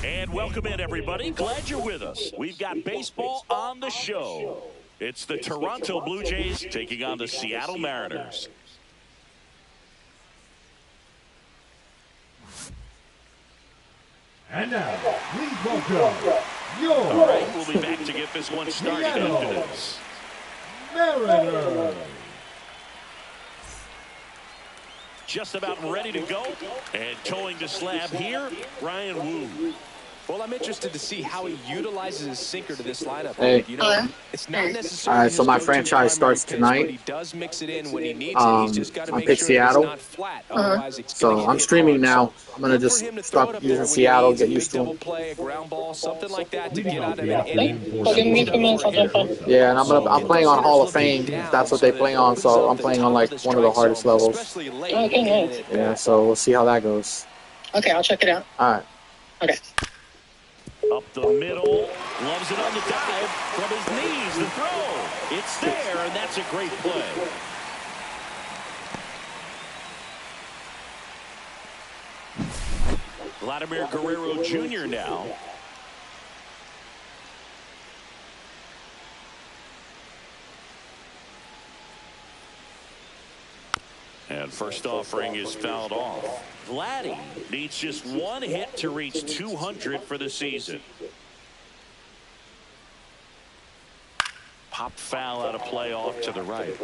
And welcome in, everybody. Glad you're with us. We've got baseball on the show. It's the Toronto Blue Jays taking on the Seattle Mariners. And now, please welcome your All right, we'll be back to get this one started after this. Mariners. Just about ready to go. And towing the slab here, Ryan Wu. Well, I'm interested to see how he utilizes his sinker to this lineup. Hey. You know, it's not necessarily All right, so my his go-to franchise starts primary pitch, tonight. but he does mix it in when he needs it. He's just got to I make picked sure Seattle. that it's not flat. Otherwise, it's So gonna get I'm hit streaming hard. now. So I'm gonna look just for him to throw it start up there using when he Seattle, needs a get used big to double him. play, a ground ball, something like that to get out of the an inning. afternoon Yeah, and I'm playing on Hall of Fame. If that's what they play on. So I'm playing on like one of the hardest levels. Okay, nice. Yeah, so we'll see how that goes. Okay, I'll check it out. All right. Okay. Up the middle, loves it on the dive from his knees. The throw, it's there, and that's a great play. Vladimir Guerrero Jr. now. And first offering is fouled off. Vladdy needs just one hit to reach 200 for the season. Popped foul out of play off to the right.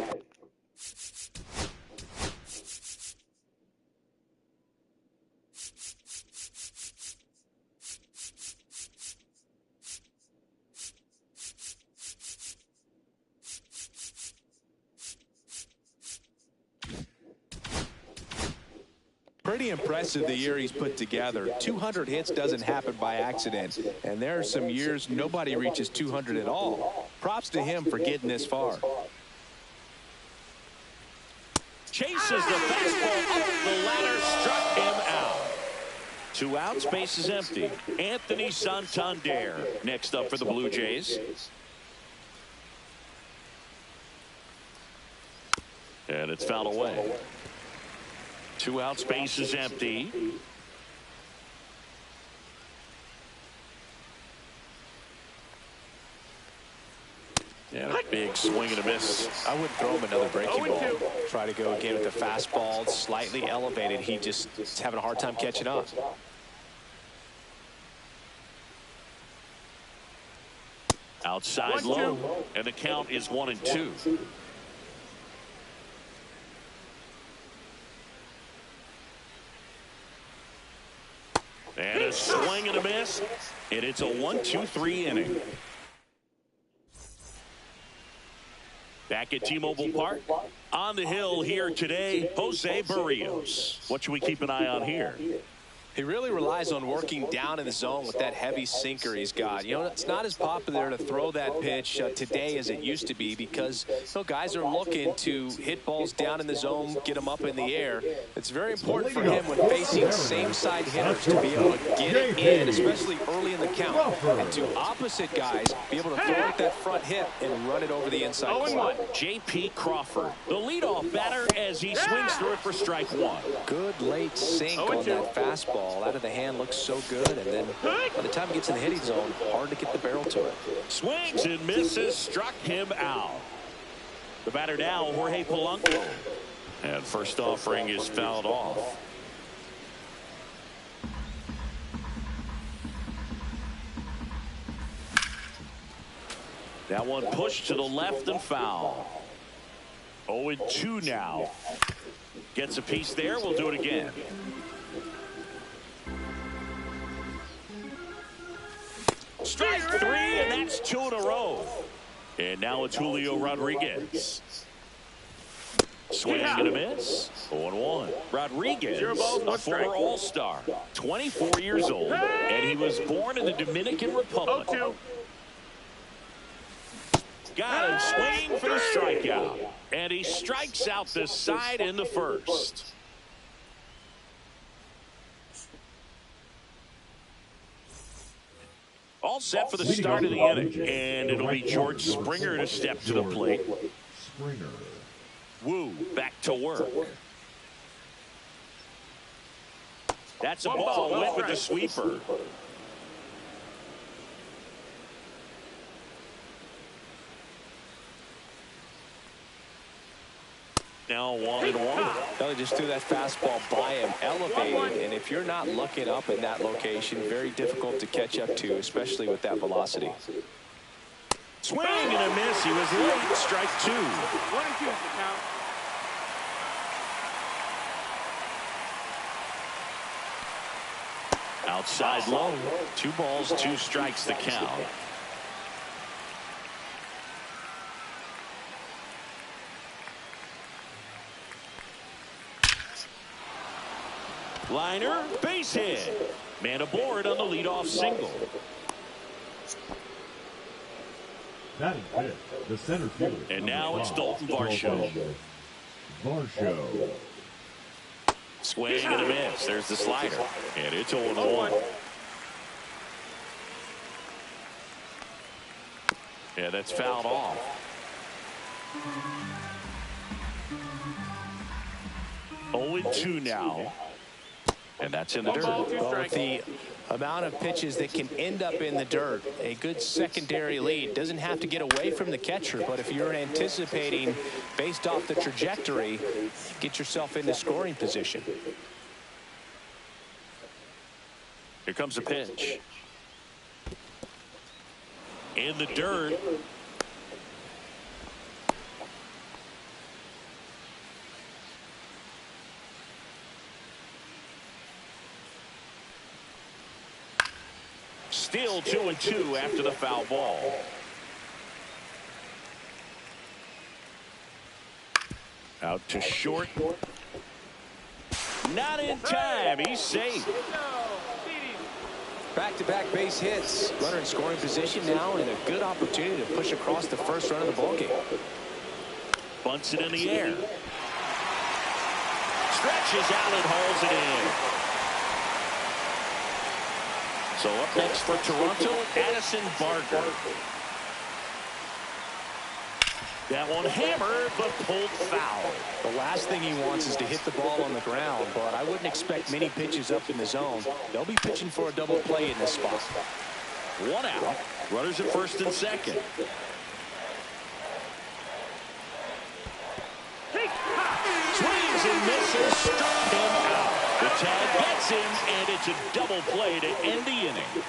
Pretty impressive the year he's put together. 200 hits doesn't happen by accident. And there are some years nobody reaches 200 at all. Props to him for getting this far. Chases the fastball up the ladder, struck him out. 2 outs, base is empty. Anthony Santander next up for the Blue Jays. And it's fouled away. 2 outs, base is empty. And a big swing and a miss. I wouldn't throw him another breaking ball. Try to go again with the fastball, slightly elevated. He just is having a hard time catching up. Outside low, and the count is 1-2. And a swing and a miss, and it's a 1-2-3 inning. Back at T-Mobile Park, on the hill here today, Jose Barrios. What should we keep an eye on here? He really relies on working down in the zone with that heavy sinker he's got. You know, it's not as popular to throw that pitch today as it used to be because guys are looking to hit balls down in the zone, get them up in the air. It's very important for him when facing same-side hitters to be able to get it in, especially early in the count. And to opposite guys, be able to throw it that front hit and run it over the inside corner. J.P. Crawford, the leadoff batter as he swings through it for strike 1. Good late sink on that fastball. Out of the hand looks so good, and then by the time it gets in the hitting zone, hard to get the barrel to it. Swings and misses, struck him out. The batter now, Jorge Polanco. And first offering is fouled off. That one pushed to the left and foul. 0-2 now. Gets a piece there. We'll do it again. Strike 3, and that's 2 in a row. And now it's Julio Rodriguez. Swing and a miss. 0-1. Rodriguez, a former All-Star, 24 years old, and he was born in the Dominican Republic. Got him swinging for the strikeout, and he strikes out the side in the first. All set for the start of the inning, and it'll be George Springer to step to the plate. Wu back to work. That's a ball, went with the sweeper. Now 1-1. They just threw that fastball by him, elevated, and if you're not looking up in that location, very difficult to catch up to, especially with that velocity. Swing and a miss. He was late. Strike 2. 1-2 is the count. Outside low. 2 balls, 2 strikes the count. Liner, base hit. Man aboard on the leadoff single. Batting fifth, the center fielder. And now it's Dalton Varsho. Varsho. Swing and a miss. There's the slider. And it's 0-1. Yeah, that's fouled off. Oh, 2 now. And that's in the dirt. Well, with the amount of pitches that can end up in the dirt, a good secondary lead doesn't have to get away from the catcher, but if you're anticipating based off the trajectory, get yourself into scoring position. Here comes a pitch. In the dirt. Still 2-2 after the foul ball. Out to short. Not in time. He's safe. Back-to-back base hits. Runner in scoring position now and a good opportunity to push across the first run of the ballgame. Bunts it in the air. Stretches out and hauls it in. So up next for Toronto, Addison Barger. That one hammered, but pulled foul. The last thing he wants is to hit the ball on the ground, but I wouldn't expect many pitches up in the zone. They'll be pitching for a double play in this spot. 1 out. Runners at first and second. Swings and misses. Struck him out. The tag gets him, and it's a double play to end the inning.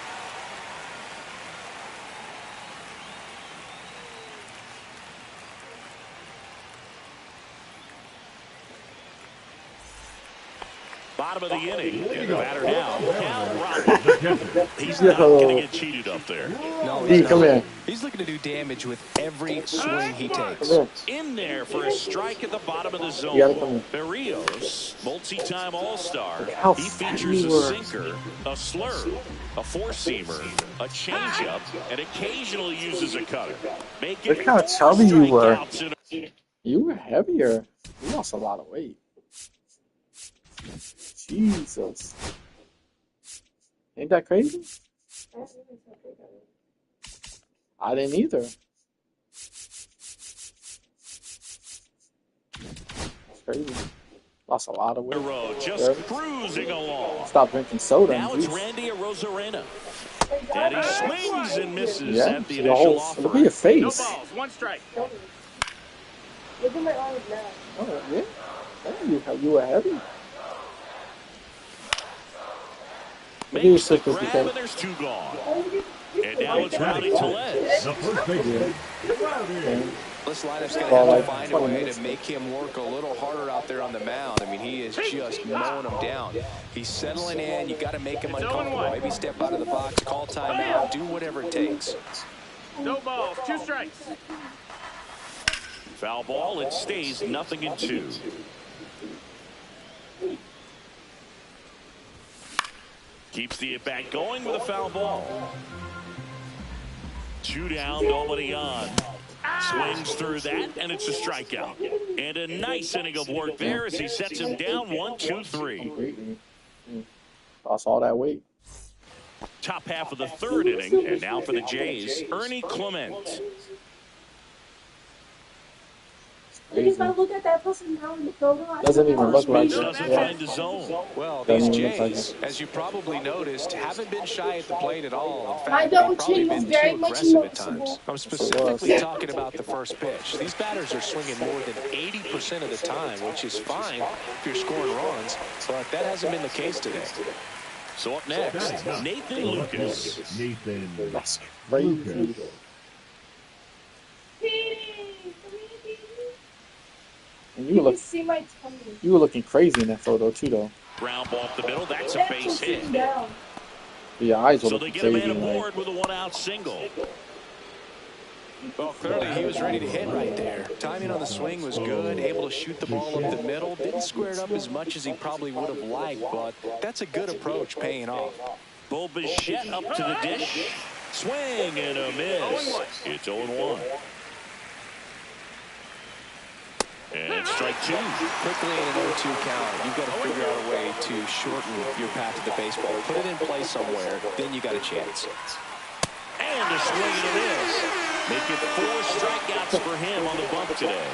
Bottom of the inning, and the batter now, Cal Raleigh. He's not going to get cheated up there. No, he's not. Come here. He's looking to do damage with every swing he takes. In there for a strike at the bottom of the zone. Berrios, multi-time All-Star. He features a sinker, a slurve, a four-seamer, a changeup, and occasionally uses a cutter. Look how chubby you were. You were heavier. You lost a lot of weight. Jesus. Ain't that crazy? I didn't either. That's crazy. Lost a lot of weight. Just cruising along. Stop drinking soda. Now it's Randy Arozarena. And he swings and misses at the initial offer. Look at your face. No balls, 1 strike. Look at my arms now. Oh, yeah. You were heavy. Makes the grab, and there's 2 gone. And now it's Rowdy Tellez. The first baseman, Rowdy. This lineup's going to have to find a way to make him work a little harder out there on the mound. I mean, he is just mowing him down. He's settling in. You got to make him uncomfortable. Maybe step out of the box, call timeout, do whatever it takes. No balls, 2 strikes. Foul ball. It stays 0-2. Keeps the at-bat going with a foul ball. 2 down, nobody on. Swings through that, and it's a strikeout. And a nice inning of work there as he sets him down 1-2-3. Lost all that weight. Top half of the 3rd inning, and now for the Jays, Ernie Clement. Because I look at that person now in the photo, Doesn't even look like Base it. doesn't Yeah. find the zone. Well, Doesn't these even look like Jays, it. as you probably noticed, haven't been shy at the plate at all. In my fact, double they've probably chin was been very too much aggressive at noticeable. times. I'm was. specifically talking about the first pitch. These batters are swinging more than 80% of the time, which is fine if you're scoring runs, but that hasn't been the case today. So up next, Nathan Lucas. Nathan That's Lucas. crazy. And You can see my tummy. you were looking crazy in that photo too, though. Ground ball up the middle. That's a That's base just sitting hit. down. Your eyes were So they looking get a man crazy. Like, aboard with a one-out single. Well, clearly he was ready to hit right there. Timing on the swing was good, able to shoot the ball up the middle. Didn't square it up as much as he probably would have liked, but that's a good approach paying off. Bo Bichette up to the dish. Swing and a miss. It's 0-1. And it's strike two. Quickly in an 0-2 count, you've got to figure out a way to shorten your path to the baseball. Put it in play somewhere, then you got a chance. And a swing and a miss. Make it 4 strikeouts for him on the bump today.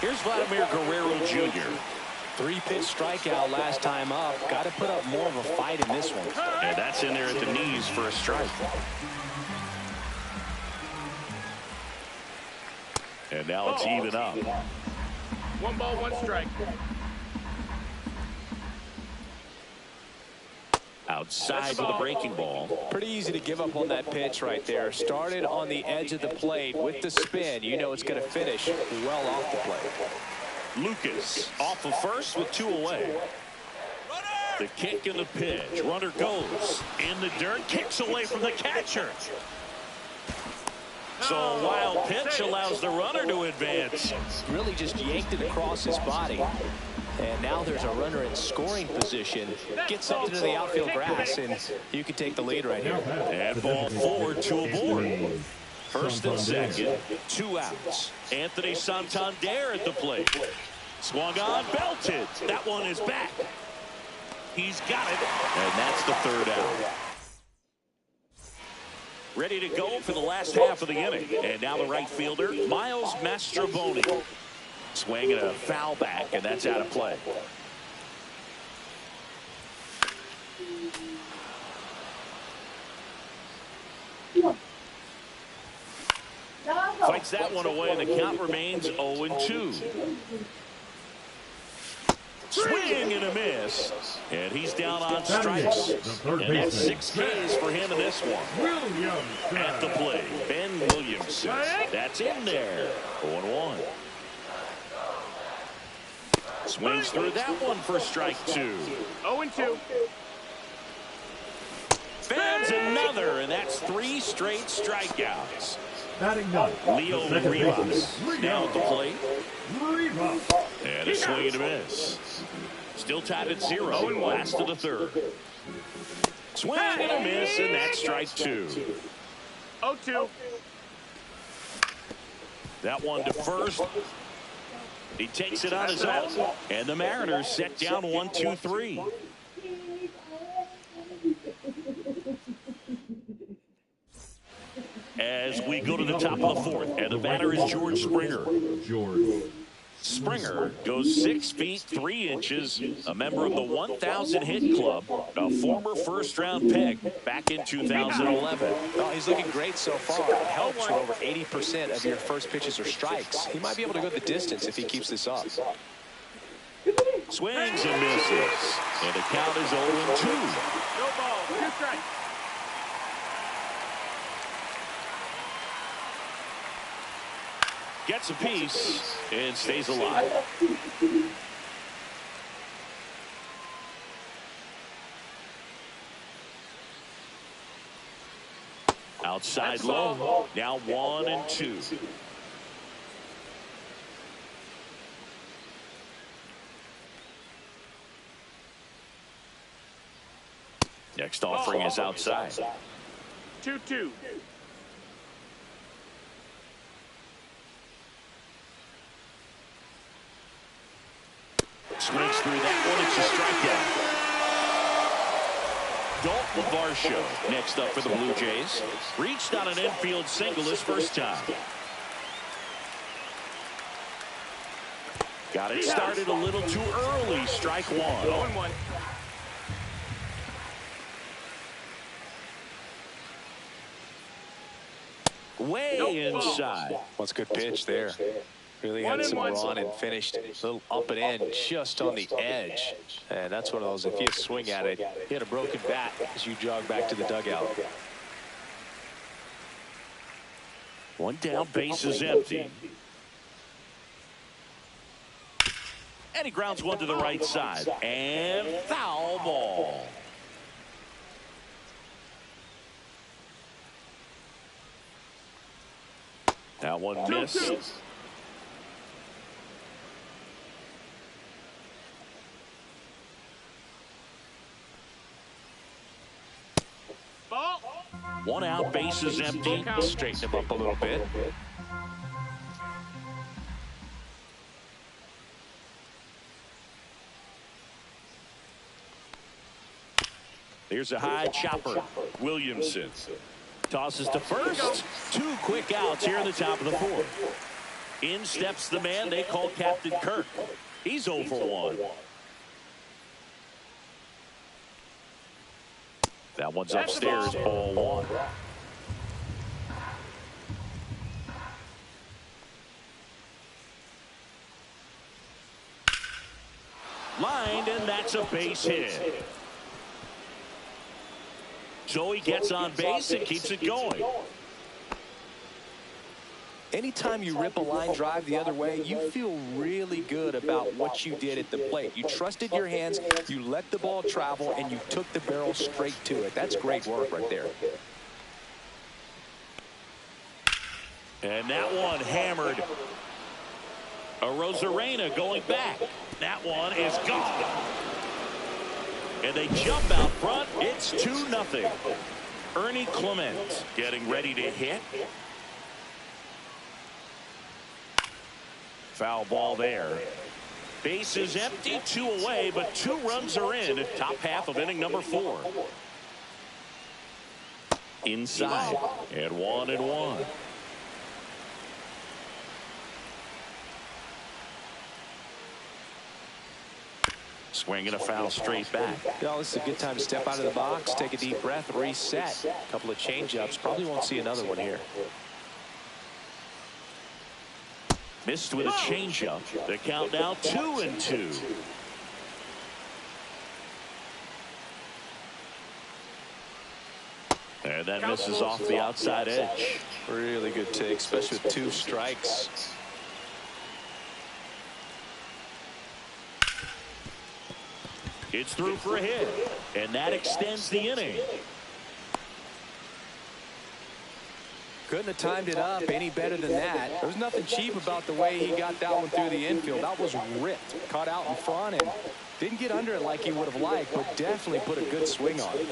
Here's Vladimir Guerrero Jr. 3-pitch strikeout last time up. Got to put up more of a fight in this one. And that's in there at the knees for a strike. And now it's even up. 1 ball, 1 strike. Outside with a breaking ball. Pretty easy to give up on that pitch right there. Started on the edge of the plate with the spin. You know it's going to finish well off the plate. Lucas off of first with 2 away. The kick and the pitch. Runner goes in the dirt. Kicks away from the catcher. So a wild pitch allows the runner to advance. Really just yanked it across his body. And now there's a runner in scoring position. Gets up into the outfield grass, and you can take the lead right here. And ball 4, 2 aboard. First and second, 2 outs. Anthony Santander at the plate. Swung on, belted. That one is back. He's got it. And that's the 3rd out. Ready to go for the last half of the inning. And now the right fielder, Miles Mastrobuoni. Swing and a foul back, and that's out of play. Fights that one away, and the count remains 0-2. Swing and a miss. And he's down on strikes. And that's 6 Ks for him in this one. At the plate, Ben Williamson. That's in there. 0-1. Swings through that one for strike 2. 0-2. Fans another, and that's 3 straight strikeouts. Batting ninth, Leo the second Rivas baseman, now at the plate. Rivas. And a swing and a miss. Still tied at 0. Last of the 3rd. Swing and a miss, and that's strike 2. 0-2. That one to first. He takes it on his own. And the Mariners set down 1-2-3. As we go to the top of the 4th, and the batter is George Springer. George Springer goes 6 feet 3 inches, a member of the 1,000 hit club, a former first-round pick back in 2011. Oh, he's looking great so far. It helps when over 80% of your first pitches are strikes. He might be able to go the distance if he keeps this up. Swings and misses, and the count is 0-2. No ball, 2 strikes. Gets a piece and stays alive. Outside low. Now 1-2. Next offering is outside. 2-2. Swings through that one. It's a strikeout. Dalton Varsho next up for the Blue Jays. Reached on an infield single his first time. Got it started a little too early. Strike one. 0-1. Way inside. What's a good pitch there. Really had some run and finished a little up and in just on the edge. And that's one of those, if you swing at it, hit a broken bat as you jog back to the dugout. One down, base is empty. And he grounds one to the right side. And foul ball. That one missed. Ball. One out, base is empty. Straighten him up a little bit. Here's a high chopper. Williamson tosses to first. Two quick outs here in the top of the fourth. In steps the man they call Captain Kirk. He's 0 for 1. That one's upstairs, ball one. Lined, and that's a base hit. Joey gets on base and keeps it going. Anytime you rip a line drive the other way, you feel really good about what you did at the plate. You trusted your hands, you let the ball travel, and you took the barrel straight to it. That's great work right there. And that one hammered. Arozarena going back. That one is gone. And they jump out front. It's 2-0. Ernie Clement getting ready to hit. Foul ball there. Base is empty, 2 away, but 2 runs are in at top half of inning number 4. Inside at 1-1. Swinging a foul straight back. Yeah, this is a good time to step out of the box, take a deep breath, reset. A couple of change-ups. Probably won't see another one here. Missed with a changeup. The count now 2-2. And that misses off the outside edge. Really good take, especially with 2 strikes. It's through for a hit, and that extends the inning. Couldn't have timed it up any better than that. There was nothing cheap about the way he got that one through the infield. That was ripped, caught out in front, and didn't get under it like he would have liked, but definitely put a good swing on it.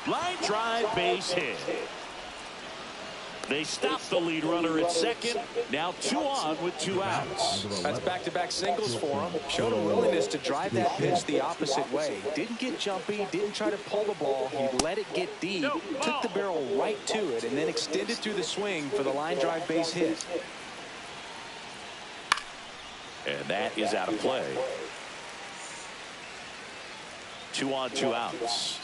Line drive, base hit. They stop the lead runner at second. Now 2 on with 2 outs. That's back-to-back singles for him. Showed a willingness to drive that pitch the opposite way. Didn't get jumpy, didn't try to pull the ball. He let it get deep, took the barrel right to it, and then extended through the swing for the line drive base hit. And that is out of play. 2 on, 2 outs.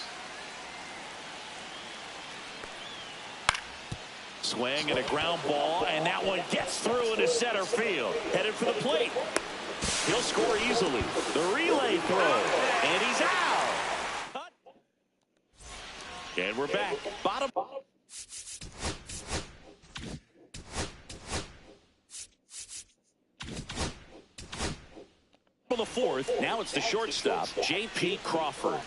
Swing and a ground ball, and that one gets through into center field. Headed for the plate. He'll score easily. The relay throw, and he's out. And we're back. Bottom. For the 4th, now it's the shortstop, J.P. Crawford.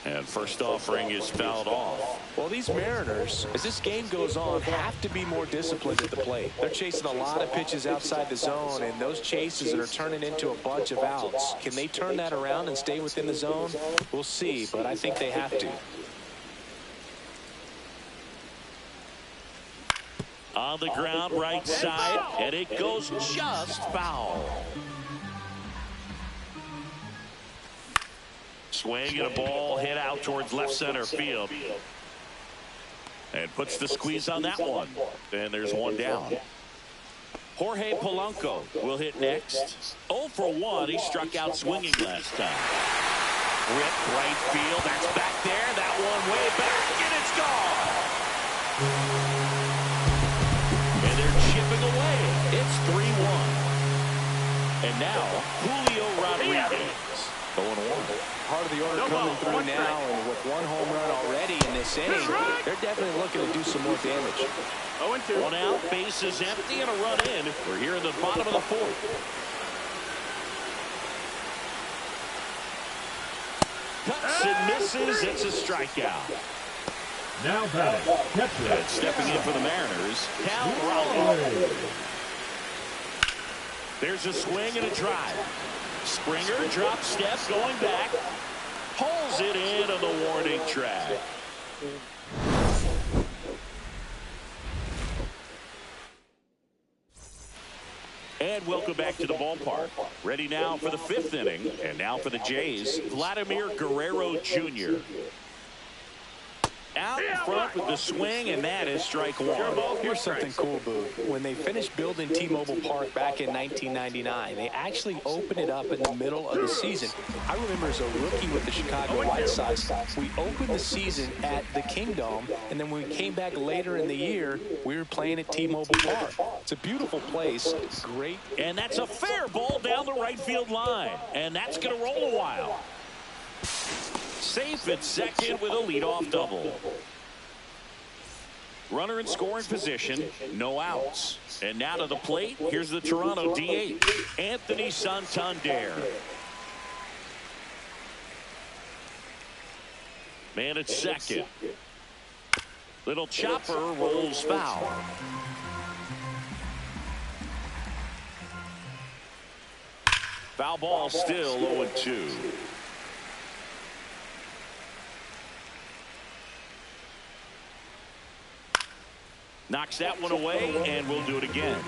And first offering is fouled off. Well, these Mariners, as this game goes on, have to be more disciplined at the plate. They're chasing a lot of pitches outside the zone, and those chases are turning into a bunch of outs. Can they turn that around and stay within the zone? We'll see, but I think they have to. On the ground, right side, and it goes just foul. Swing and a ball hit out towards left center field. And puts the squeeze on that one. And there's one down. Jorge Polanco will hit next. 0 for 1. He struck out swinging last time. Rip right field. That's back there. That one way back. And it's gone. And they're chipping away. It's 3-1. And now, Julio Rodriguez. 0-1. Part of the order coming through now, and with one home run already in this inning, they're definitely looking to do some more damage. 0-2. One out, base is empty, and a run in. We're here in the bottom of the fourth. Cuts and misses. It's a strikeout. Now batting, catcher. And stepping in for the Mariners, Cal Raleigh. There's a swing and a drive. Springer drop step going back. Pulls it in on the warning track. And welcome back to the ballpark. Ready now for the 5th inning. And now for the Jays, Vladimir Guerrero Jr. Out in front with the swing, and that is strike one. Here's something cool, Boo. When they finished building T-Mobile Park back in 1999, they actually opened it up in the middle of the season. I remember as a rookie with the Chicago White Sox, we opened the season at the Kingdome, and then when we came back later in the year, we were playing at T-Mobile Park. It's a beautiful place. Great. And that's a fair ball down the right field line. And that's going to roll a while. Safe at second with a leadoff double. Runner in scoring position, no outs. And now to the plate, here's the Toronto DH, Anthony Santander. Man at second. Little chopper rolls foul. Foul ball still 0-2. Knocks that one away, and we'll do it again.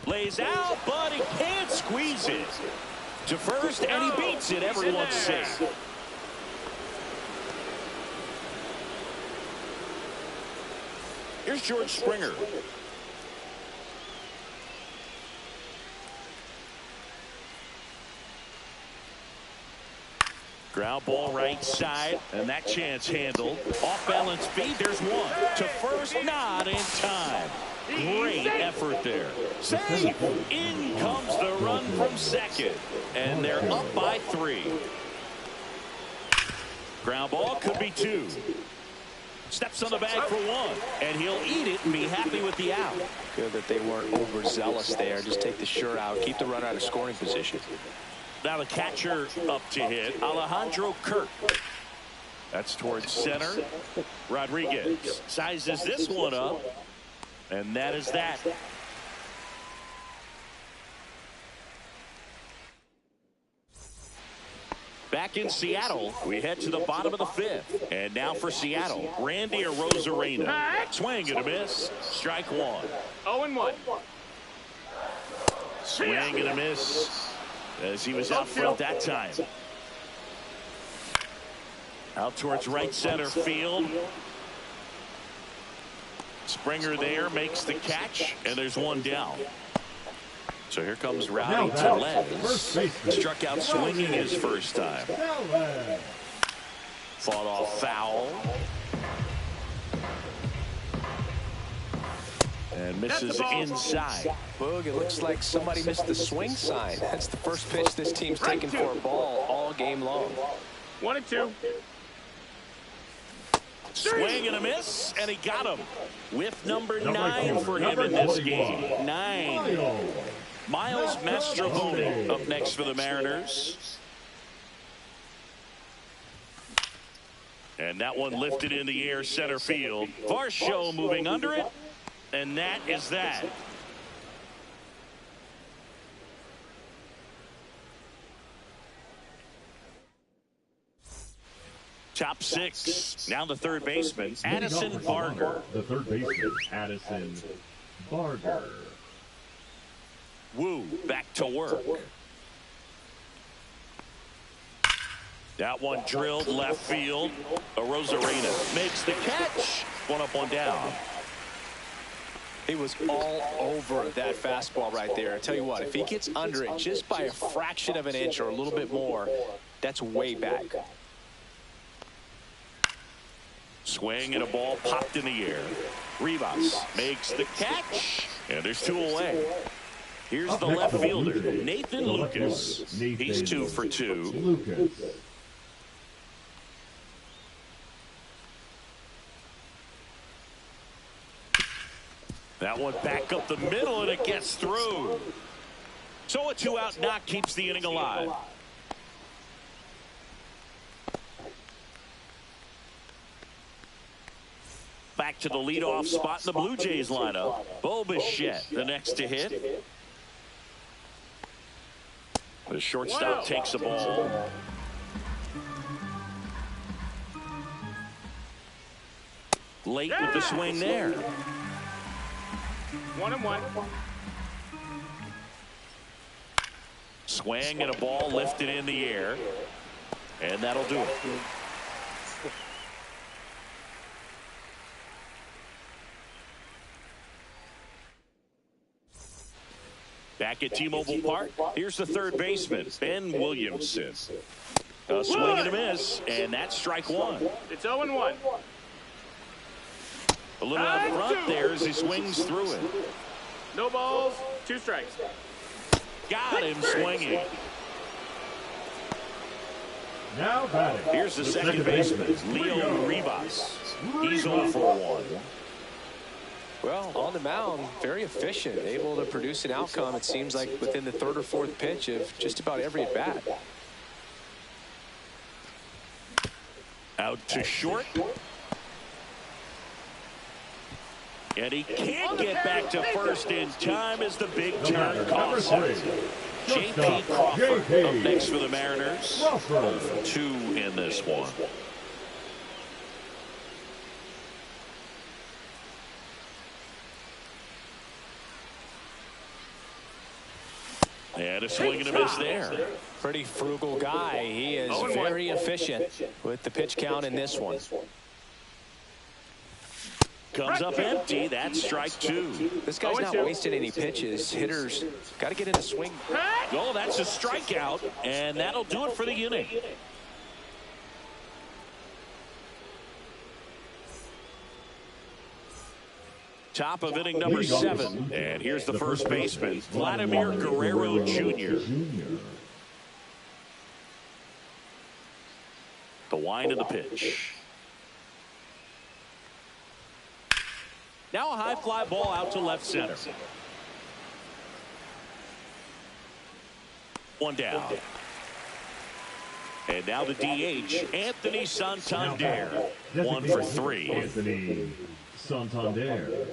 Lays out, but he can't squeeze it. To first, and he beats it. Everyone's safe. Here's George Springer. Ground ball right side, and that chance handled. Off balance feed, there's one. To first, not in time. Great effort there. Save. In comes the run from second, and they're up by 3. Ground ball could be 2. Steps on the bag for 1, and he'll eat it and be happy with the out. Good that they weren't overzealous there. Just take the shirt out, keep the runner out of scoring position. Now the catcher up to hit, Alejandro Kirk. That's towards center. Rodriguez sizes this one up, and that is that. Back in Seattle, we head to the bottom of the 5th. And now for Seattle, Randy Arozarena. Swing and a miss. Strike 1. 0-1. Swing and a miss. As he was out front that time. Out towards right center field. Springer there makes the catch, and there's one down. So here comes Rowdy Tellez. Struck out swinging his first time. Fought off foul. And misses inside. Boog, it looks like somebody missed the swing sign. That's the first pitch this team's taken for a ball all game long. 1-2. Swing and a miss, and he got him. With number 9 for him in this game. 9. Miles Mastrobuoni up next for the Mariners. And that one lifted in the air center field. Varsho moving under it. And that is that. Top 6. Now the third baseman, Addison Barger. The third baseman, Addison Barger. Wu back to work. That one drilled left field. Arozarena makes the catch. One up, one down. He was all over that fastball right there. I tell you what, if he gets under it just by a fraction of an inch or a little bit more, that's way back. Swing and a ball popped in the air. Rivas makes the catch. And there's 2 away. Here's the left fielder, Nathan Lucas. He's 2 for 2. Lucas. That one back up the middle, and it gets through. So a 2-out knock keeps the inning alive. Back to the leadoff spot in the Blue Jays lineup. Bo Bichette, the next to hit. The shortstop takes the ball. Late with the swing there. 1-1. Swing and a ball lifted in the air. And that'll do it. Back at T-Mobile Park, here's the third baseman, Ben Williamson. A swing and a miss, and that's strike 1. It's 0-1. A little out front there as he swings through it. No balls, 2 strikes. Got him swinging. Now batting. Here's the second baseman, Leo Rivas. He's 0 for 1. Well, on the mound, very efficient, able to produce an outcome, it seems like, within the 3rd or 4th pitch of just about every at-bat. Out to short. And he can't get back to first in time as the big turn costs him. J.P. Crawford up next for the Mariners. 0 for 2 in this one. And a swing and a miss there. Pretty frugal guy. He is very efficient with the pitch count in this one. Comes up empty. That's strike 2. This guy's not wasting any pitches. Hitters got to get in the swing. Oh, that's a strikeout, and that'll do it for the inning. Top of inning number 7, and here's the first baseman, Vladimir Guerrero Jr. The wind of the pitch. Now a high fly ball out to left center. One down. And now the DH, Anthony Santander. 1 for 3. Anthony Santander.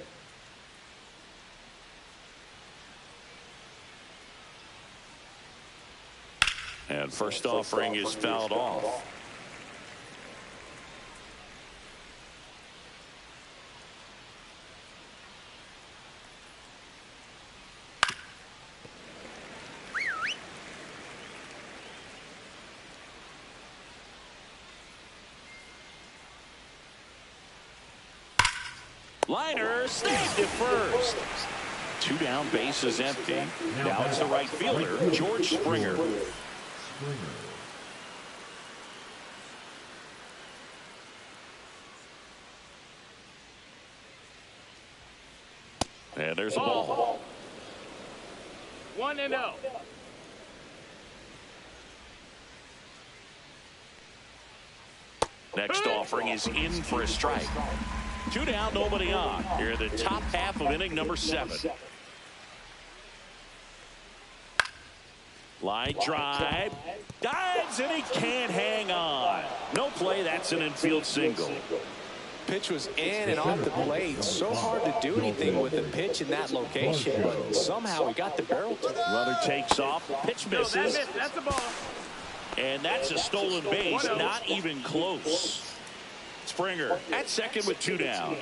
And first offering is fouled off. Liner saved it first. 2 down, bases empty. Now it's the right fielder, George Springer. And there's a ball. 1-0. Next offering is in for a strike. 2 down, nobody on. Here in the top half of inning number 7. Line drive. Dives, and he can't hang on. No play, that's an infield single. Pitch was in and off the plate. So hard to do anything with the pitch in that location, but somehow he got the barrel to it. Runner takes off. Pitch misses. That's a ball. And that's a stolen base. Not even close. Springer at second with 2 down.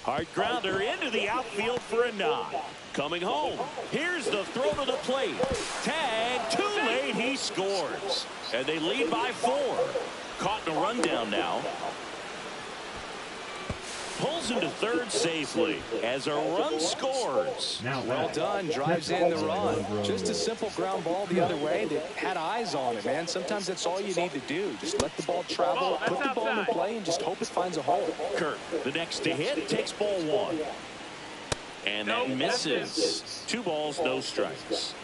Hard grounder into the outfield for a knock. Coming home. Here's the throw to the plate. Tag. Too late. He scores. And they lead by 4. Caught in a rundown now. Pulls into third safely as a run scores. Now Well done. Drives in the run. Just a simple ground ball the other way that had eyes on it, man. Sometimes that's all you need to do. Just let the ball travel, put the ball in play, and just hope it finds a hole. Kirk, the next to hit, takes ball 1. And that misses. 2 balls, no strikes.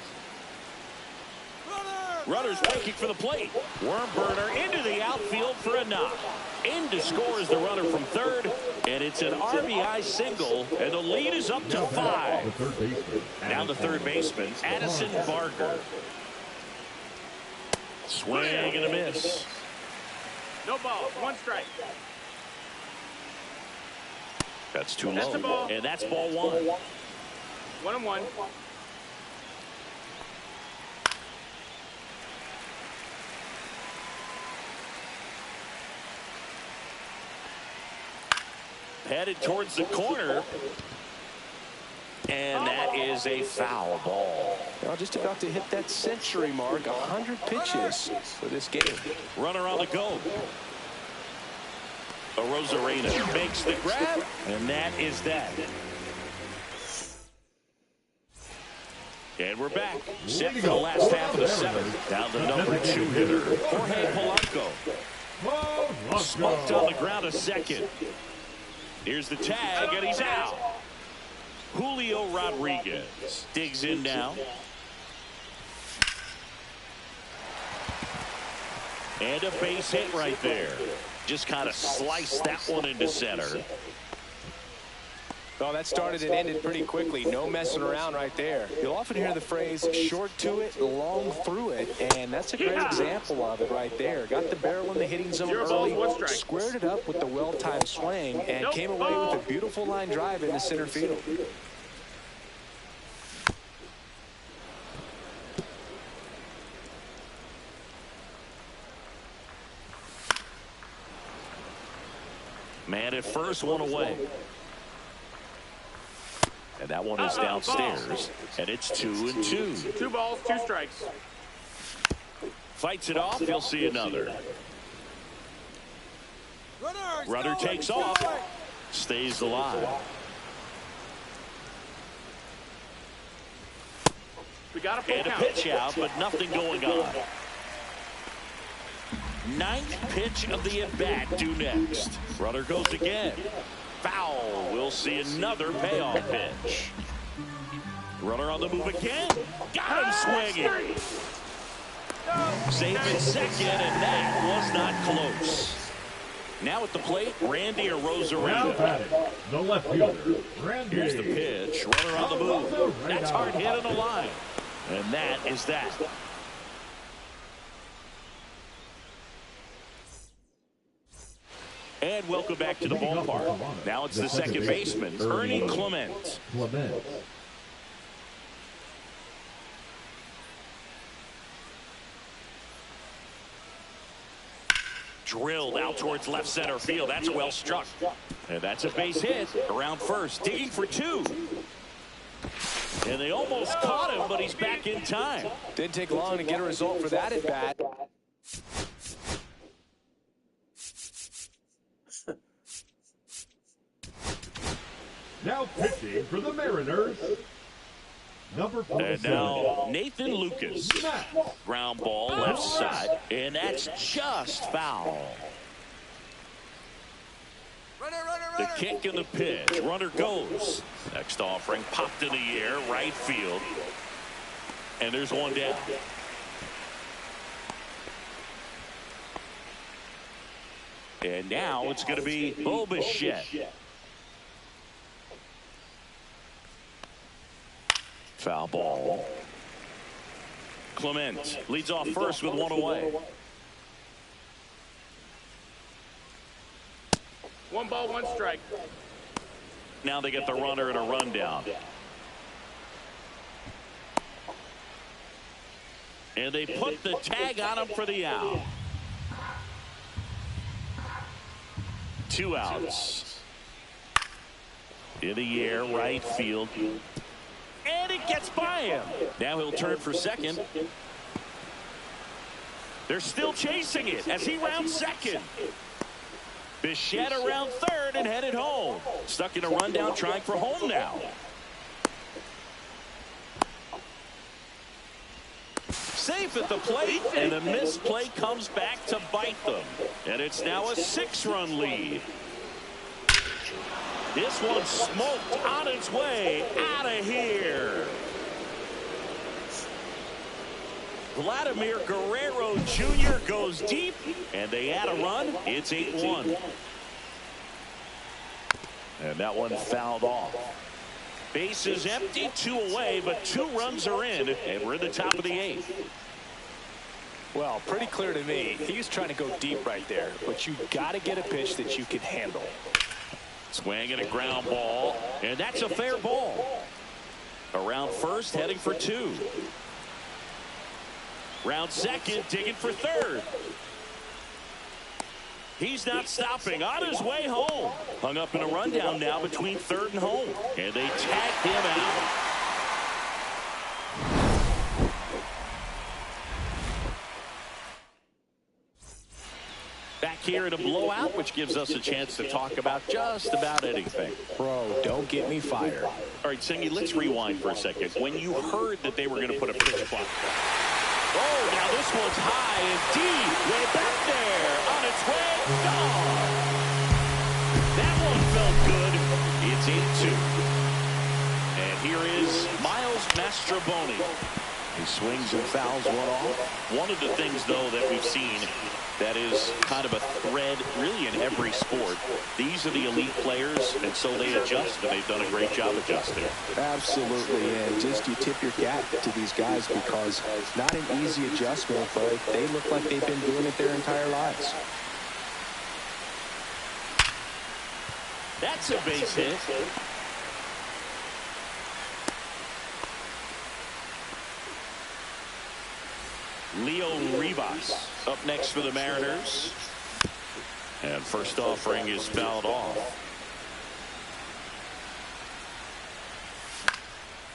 Runner's breaking for the plate. Worm burner into the outfield for a knock. In to score is the runner from third, and it's an RBI single, and the lead is up to 5. Now the third baseman, Addison Barker. Swing and a miss. No balls. 1 strike. That's too That's the low, ball. and that's ball 1. 1-1. Headed towards the corner. And that is a foul ball. Well, just about to hit that century mark. 100 pitches for this game. Runner on the go. Arozarena makes the grab, and that is that. And we're back. Set for the last half of the 7th. Down the number 2 hitter, Jorge Polanco. Smoked on the ground a second. Here's the tag, and he's out. Julio Rodriguez digs in now. And a base hit right there. Just kind of sliced that one into center. Oh, that started and ended pretty quickly. No messing around right there. You'll often hear the phrase short to it, long through it, and that's a great example of it right there. Got the barrel in the hitting zone 0 balls, 1 early, strike. squared it up with the well-timed swing, and came away with a beautiful line drive into center field. Man at first, 1 away. And that one is downstairs, and it's 2-2. 2 balls, 2 strikes. Fights it off. He'll see another. Runner takes off. Stays alive. We got a full And a count. pitch out, but nothing going on. 9th pitch of the at-bat due next. Runner goes again. Foul. We'll see another payoff pitch. Runner on the move again. Got him swinging. Safe in second, and that was not close. Now at the plate, Randy Arozarena. The left fielder, Randy. Here's the pitch. Runner on the move. That's hard hit on the line. And that is that. And welcome back to the ballpark. Now it's the second baseman, Ernie Clement. Drilled out towards left center field. That's well struck. And that's a base hit around first. Digging for 2. And they almost caught him, but he's back in time. Didn't take long to get a result for that at bat. Now pitching for the Mariners, number 47. And now Nathan Lucas. Ground ball left side. And that's just foul. The kick and the pitch. Runner goes. Next offering popped in the air, right field. And there's one down. And now it's going to be Bo Bichette. Foul ball. Clement leads off first with 1 away. 1 ball, 1 strike. Now they get the runner in a rundown. And they put the tag on him for the out. 2 outs. In the air, right field. And it gets by him. Now he'll turn for second. They're still chasing it as he rounds second. Bichette around third and headed home. Stuck in a rundown trying for home now. Safe at the plate, and the misplay comes back to bite them. And it's now a 6-run lead. This one smoked on its way out of here. Vladimir Guerrero Jr. goes deep, and they add a run. It's 8-1. And that one fouled off. Base is empty, 2 away, but 2 runs are in, and we're in the top of the 8th. Well, pretty clear to me. He's trying to go deep right there, but you got to get a pitch that you can handle. Swing and a ground ball, and that's a fair ball. Around first, heading for 2. Round second, digging for third. He's not stopping. On his way home. Hung up in a rundown now between third and home. And they tag him out. Back here in a blowout, which gives us a chance to talk about just about anything. Bro, don't get me fired. All right, Singy, let's rewind for a second. When you heard that they were going to put a pitch clock. Oh, now this one's high and deep. Way back there. On its way. Gone. That one felt good. It's 8-2. And here is Miles Mastrobuoni. He swings and fouls one off. One of the things, though, that we've seen that is kind of a thread really in every sport. These are the elite players, and so they adjust, and they've done a great job adjusting. Absolutely, and just you tip your cap to these guys because not an easy adjustment, but they look like they've been doing it their entire lives. That's a base hit. Leo Ribas up next for the Mariners. And first offering is fouled off.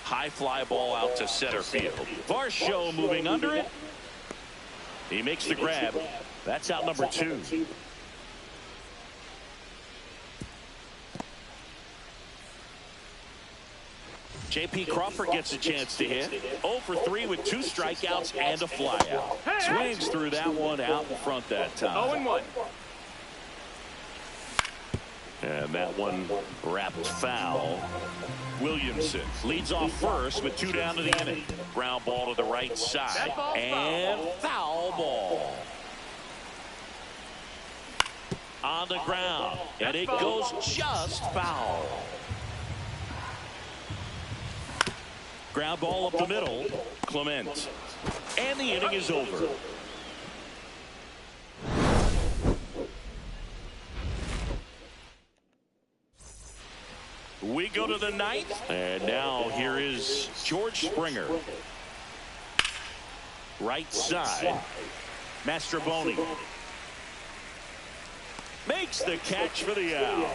High fly ball out to center field. Varsho moving under it. He makes the grab. That's out number 2. J.P. Crawford gets a chance to hit. 0 for 3 with 2 strikeouts and a flyout. Swings through that one out in front that time. 0-1. And that one wrapped foul. Williamson leads off first with 2 down to the inning. Ground ball to the right side. And foul ball. On the ground. And it goes just foul. Ground ball up the middle. Clement. And the inning is over. We go to the 9th. And now here is George Springer. Right side. Mastrobuoni. Makes the catch for the out.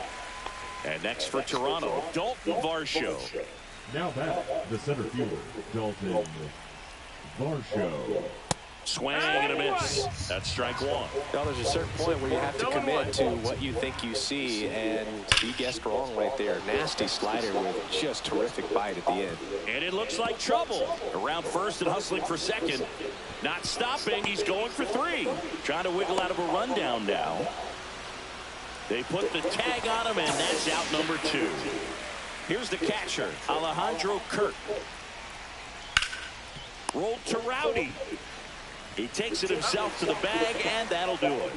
And next for Toronto, Dalton Varsho. Now back, the center fielder, Dalton Varsho. Swing and a miss. That's strike 1. Well, there's a certain point where you have to commit to what you think you see, and he guessed wrong right there. Nasty slider with just terrific bite at the end. And it looks like trouble. Around first and hustling for second. Not stopping. He's going for 3. Trying to wiggle out of a rundown now. They put the tag on him, and that's out number 2. Here's the catcher, Alejandro Kirk. Rolled to Rowdy. He takes it himself to the bag, and that'll do it.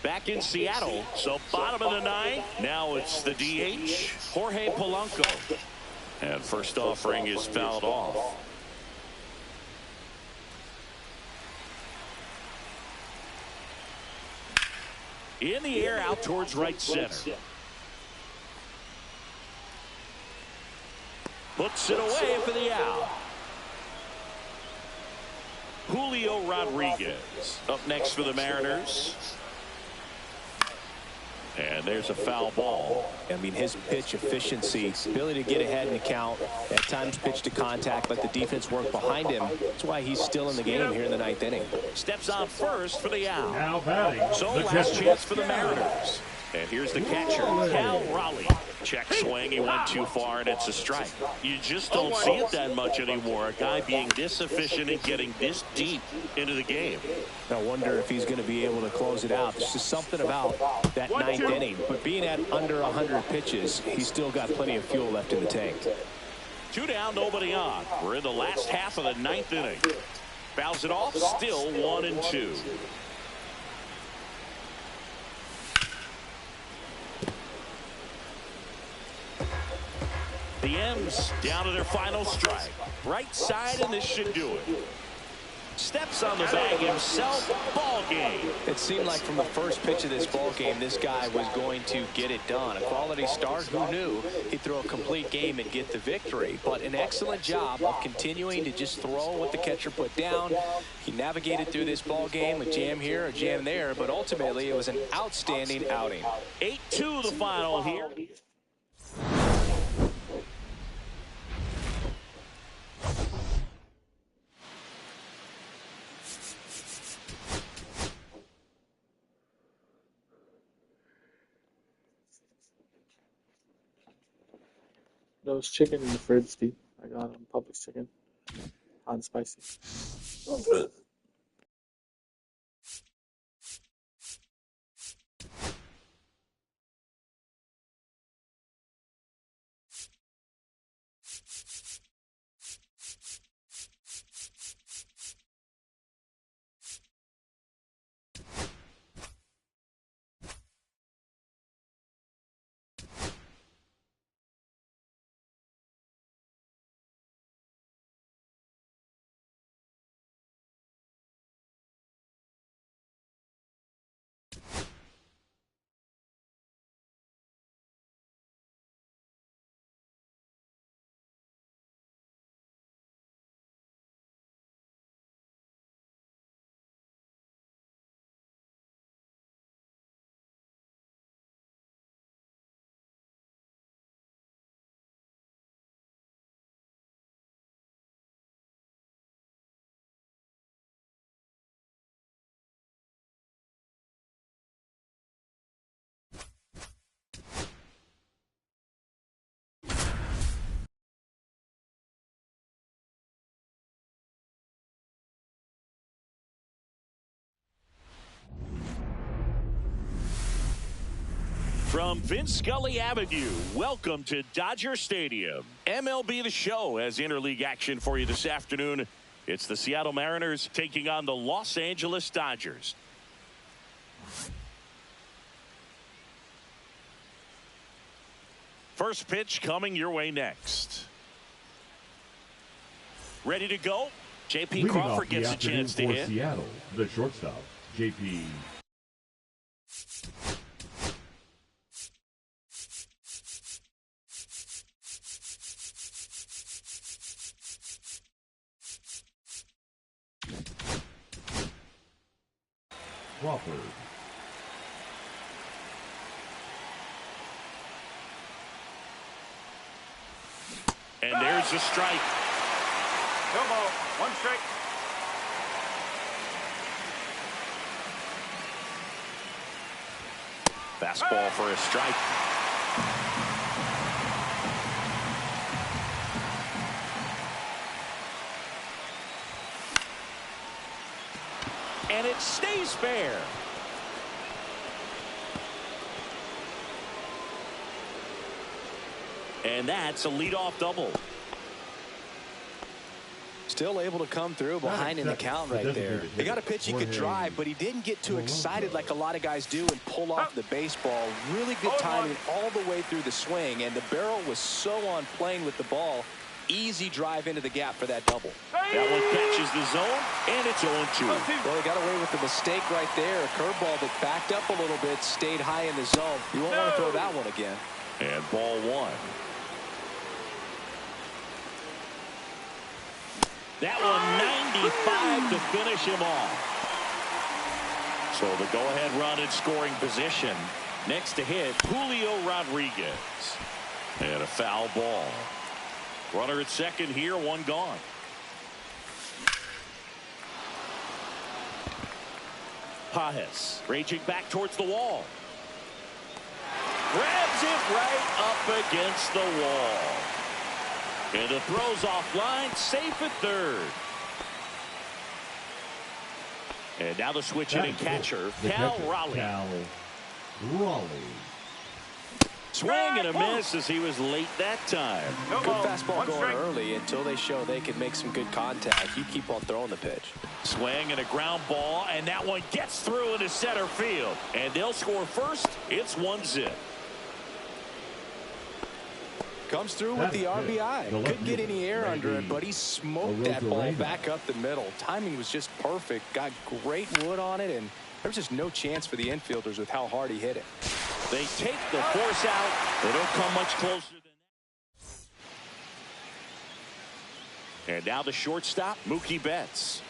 Back in Seattle, so bottom of the 9th. Now it's the DH, Jorge Polanco. And first offering is fouled off. In the air out towards right center. Puts it away for the out. Julio Rodriguez up next for the Mariners. And there's a foul ball. I mean, his pitch efficiency, ability to get ahead in the count, at times pitch to contact, let the defense work behind him. That's why he's still in the game here in the 9th inning. Steps on first for the out. Now batting. So the last catcher. chance for the Mariners. And here's the catcher, Cal Raleigh. Check swing, he went too far, and it's a strike. You just don't see it that much anymore. A guy being this efficient and getting this deep into the game. I wonder if he's going to be able to close it out. There's just something about that 9th inning. But being at under 100 pitches, he's still got plenty of fuel left in the tank. 2 down, nobody on. We're in the last half of the 9th inning. Fouls it off, still 1-2. The M's down to their final strike. Right side, and this should do it. Steps on the bag himself. Ball game. It seemed like from the first pitch of this ball game, this guy was going to get it done. A quality start. Who knew he'd throw a complete game and get the victory? But an excellent job of continuing to just throw what the catcher put down. He navigated through this ball game, a jam here, a jam there, but ultimately it was an outstanding outing. 8-2 the final here. There was chicken in the fridge, Steve. I got Publix chicken. Hot and spicy. From Vince Scully Avenue, welcome to Dodger Stadium. MLB The Show has interleague action for you this afternoon. It's the Seattle Mariners taking on the Los Angeles Dodgers. First pitch coming your way next. Ready to go? J.P. Leading Crawford off the gets a afternoon chance to for hit. Seattle, the shortstop, J.P. Crawford. And there's a strike. No ball. 1 strike. Fastball for a strike. And it stays fair. And that's a leadoff double. Still able to come through behind in the count right there. He got a pitch he could drive, but he didn't get too excited like a lot of guys do and pull off the baseball. Really good timing all the way through the swing, and the barrel was so on plane with the ball. Easy drive into the gap for that double. That one catches the zone, and it's 0-2. Well, he got away with the mistake right there. A curveball that backed up a little bit, stayed high in the zone. You won't want to throw that one again. And ball 1. That one 95 to finish him off. So the go-ahead run in scoring position. Next to hit, Julio Rodriguez. And a foul ball. Runner at second here, one gone. Pages raging back towards the wall. Grabs it right up against the wall. And the throw's offline, safe at third. And now the switch hitting catcher, Cal Raleigh. Swing and a miss as he was late that time. Good fastball going early until they show they can make some good contact. You keep on throwing the pitch. Swing and a ground ball, and that one gets through into center field. And they'll score first. It's 1-0. Comes through with the RBI. Couldn't get any air under it, but he smoked that ball back up the middle. Timing was just perfect. Got great wood on it, and there was just no chance for the infielders with how hard he hit it. They take the force out. They don't come much closer than that. And now the shortstop, Mookie Betts.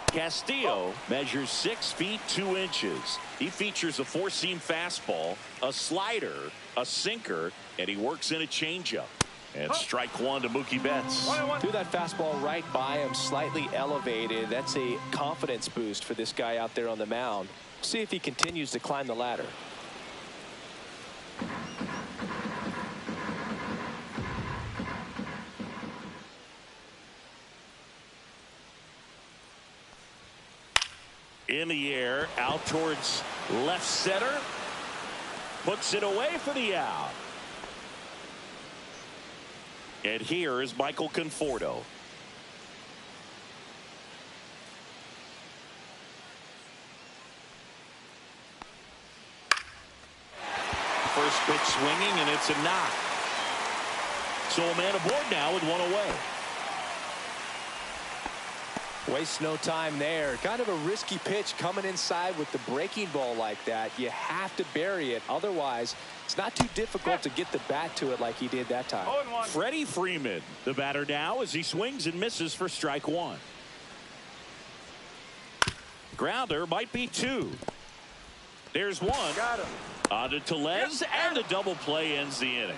Castillo measures 6 feet 2 inches. He features a 4-seam fastball, a slider, a sinker, and he works in a changeup. And strike one to Mookie Betts. Threw that fastball right by him, slightly elevated. That's a confidence boost for this guy out there on the mound. See if he continues to climb the ladder. In the air, out towards left center. Puts it away for the out. And here is Michael Conforto. First pitch swinging, and it's a knock. So a man aboard now with one away. Waste no time there. Kind of a risky pitch coming inside with the breaking ball like that. You have to bury it. Otherwise, it's not too difficult to get the bat to it like he did that time. Freddie Freeman, the batter now as he swings and misses for strike one. Grounder might be 2. There's one. Got him. On to Tellez, and the double play ends the inning.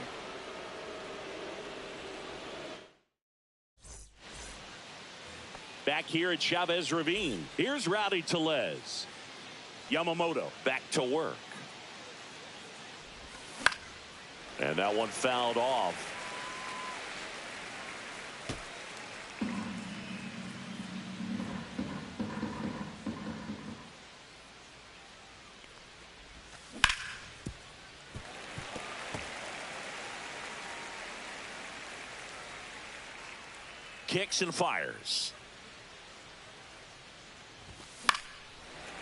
Back here at Chavez Ravine, here's Rowdy Tellez. Yamamoto back to work. And that one fouled off. Kicks and fires.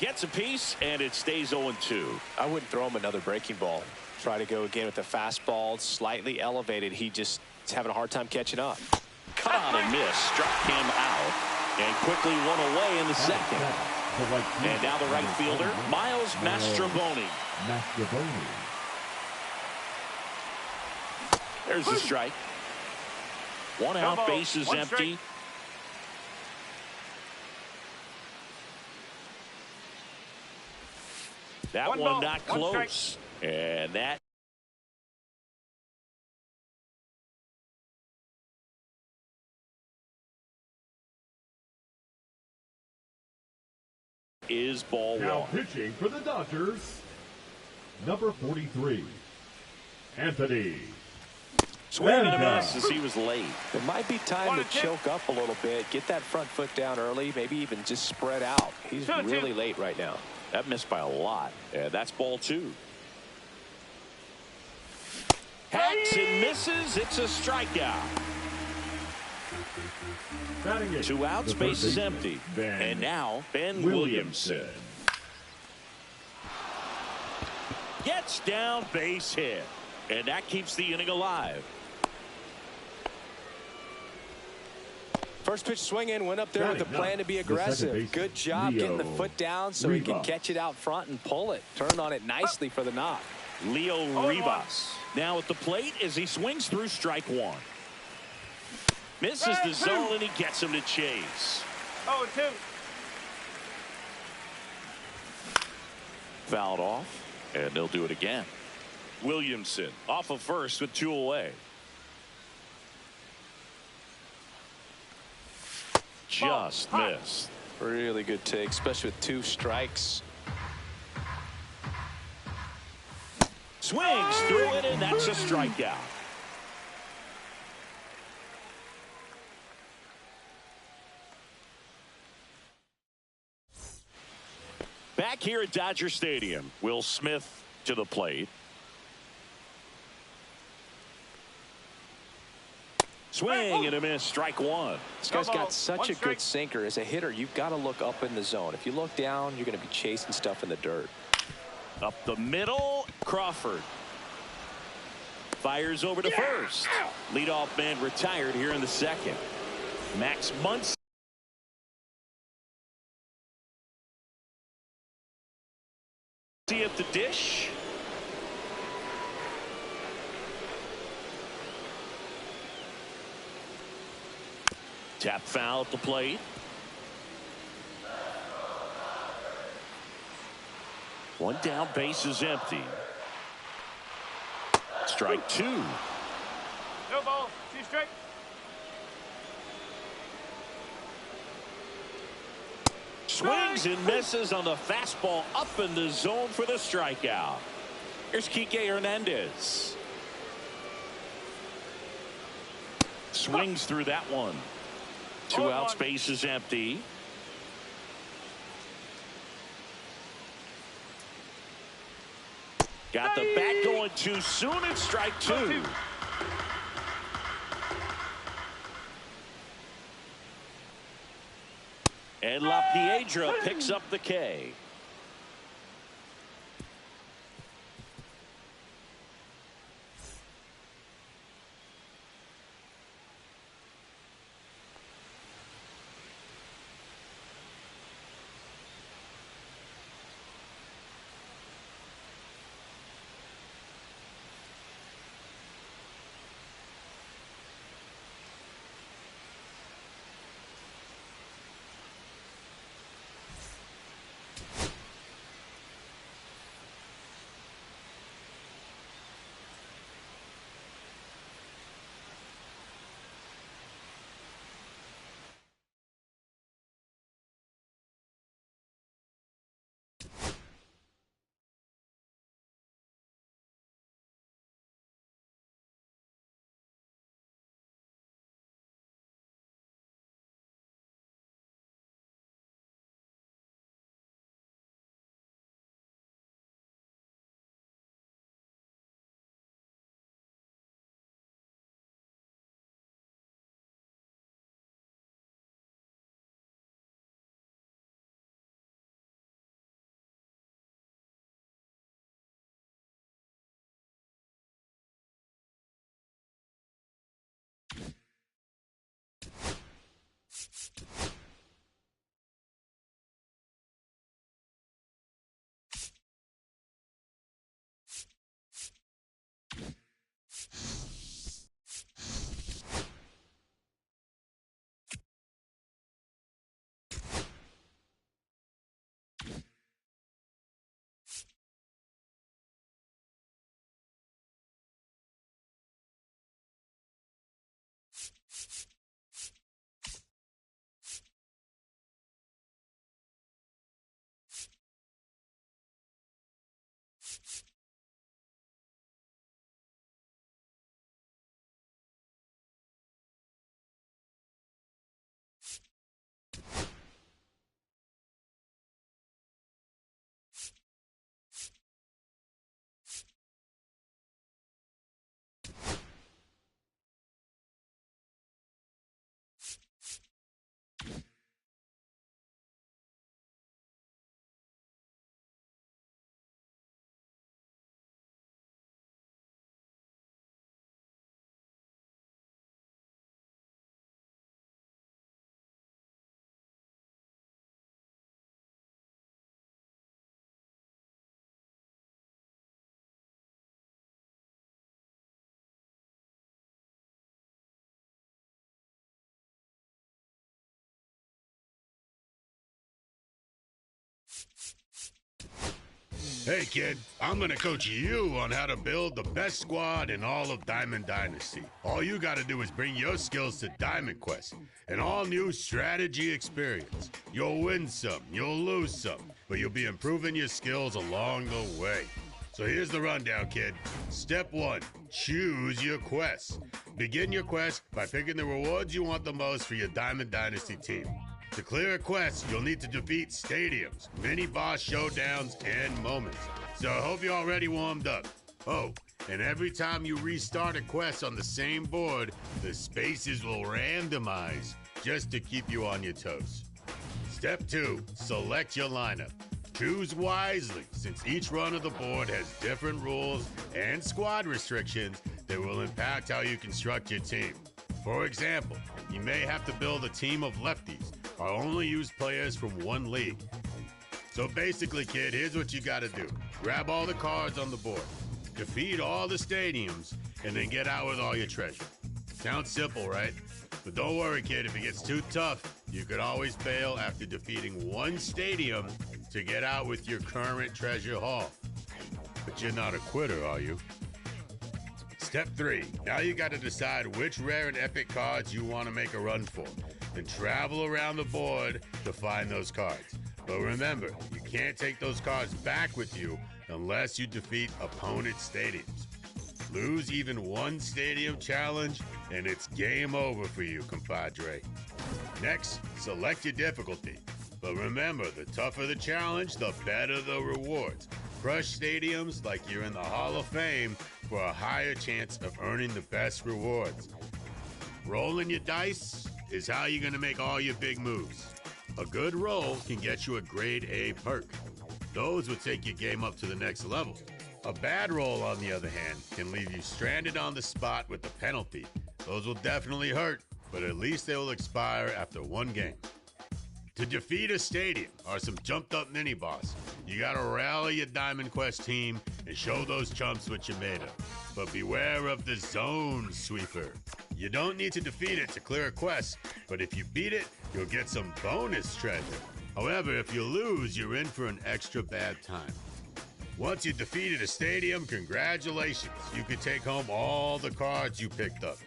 Gets a piece, and it stays 0-2. I wouldn't throw him another breaking ball. Try to go again with the fastball, slightly elevated. He just is having a hard time catching up. Cut on and miss. Struck him out, and quickly one away in the second. And now the right fielder, Miles Mastrobuoni. There's the strike. One out, base is empty. That one not close. And that is ball one. Now pitching for the Dodgers, number 43, Anthony. Swing and a miss as he was late. It might be time to choke up a little bit, get that front foot down early, maybe even just spread out. He's really late right now. That missed by a lot. And that's ball 2. Hacks and misses. It's a strikeout. 2 outs, base is empty. And now Ben Williamson. Gets down, base hit. And that keeps the inning alive. First pitch swinging, went up there with a plan to be aggressive. Good job getting the foot down so he can catch it out front and pull it. Turned on it nicely for the knock. Leo Rivas now at the plate as he swings through strike one. Misses the zone, and he gets him to chase. 0-2. Fouled off, and they'll do it again. Williamson off of first with 2 away. Just missed. Really good take, especially with 2 strikes. Swings through it, and that's a strikeout. Back here at Dodger Stadium, Will Smith to the plate. Swing and a miss, strike 1. This guy's got such a good sinker. As a hitter, you've got to look up in the zone. If you look down, you're going to be chasing stuff in the dirt. Up the middle, Crawford. Fires over to first. Leadoff man retired here in the second. Max Muncy. At the dish. Tap foul at the plate. One down, base is empty. Strike 2. No ball. 2 strike. Swings and misses on the fastball up in the zone for the strikeout. Here's Kike Hernandez. Swings through that one. 2 outs, base is empty. Got the bat going too soon, it's strike 2. And LaPiedra picks up the K. Hey kid, I'm gonna coach you on how to build the best squad in all of Diamond Dynasty. All you gotta do is bring your skills to Diamond Quest, an all-new strategy experience. You'll win some, you'll lose some, but you'll be improving your skills along the way. So here's the rundown, kid. Step 1, choose your quest. Begin your quest by picking the rewards you want the most for your Diamond Dynasty team. To clear a quest, you'll need to defeat stadiums, mini-boss showdowns, and moments. So I hope you're already warmed up. Oh, and every time you restart a quest on the same board, the spaces will randomize just to keep you on your toes. Step 2, select your lineup. Choose wisely, since each run of the board has different rules and squad restrictions that will impact how you construct your team. For example, you may have to build a team of lefties, or only use players from one league. So basically, kid, here's what you gotta do. Grab all the cards on the board, defeat all the stadiums, and then get out with all your treasure. Sounds simple, right? But don't worry, kid, if it gets too tough, you could always bail after defeating one stadium to get out with your current treasure haul. But you're not a quitter, are you? Step 3, now you gotta decide which rare and epic cards you want to make a run for. Then travel around the board to find those cards. But remember, you can't take those cards back with you unless you defeat opponent stadiums. Lose even one stadium challenge, and it's game over for you, compadre. Next, select your difficulty. But remember, the tougher the challenge, the better the rewards. Crush stadiums like you're in the Hall of Fame for a higher chance of earning the best rewards. Rolling your dice is how you're going to make all your big moves. A good roll can get you a grade A perk. Those would take your game up to the next level. A bad roll, on the other hand, can leave you stranded on the spot with a penalty. Those will definitely hurt, but at least they will expire after one game. To defeat a stadium or some jumped-up mini-boss, you gotta rally your Diamond Quest team and show those chumps what you're made of. But beware of the Zone Sweeper. You don't need to defeat it to clear a quest, but if you beat it, you'll get some bonus treasure. However, if you lose, you're in for an extra bad time. Once you defeated a stadium, congratulations. You can take home all the cards you picked up.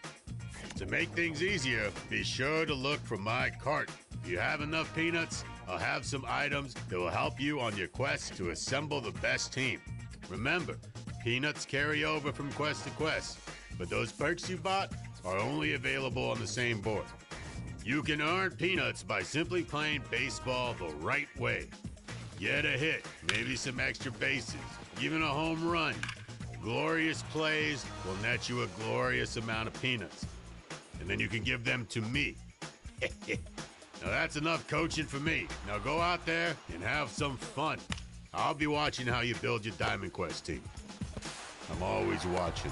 To make things easier, be sure to look for my cart. If you have enough peanuts, I'll have some items that will help you on your quest to assemble the best team. Remember, peanuts carry over from quest to quest, but those perks you bought are only available on the same board. You can earn peanuts by simply playing baseball the right way. Get a hit, maybe some extra bases, even a home run. Glorious plays will net you a glorious amount of peanuts. And then you can give them to me. Now that's enough coaching for me. Now go out there and have some fun. I'll be watching how you build your Diamond Quest team. I'm always watching.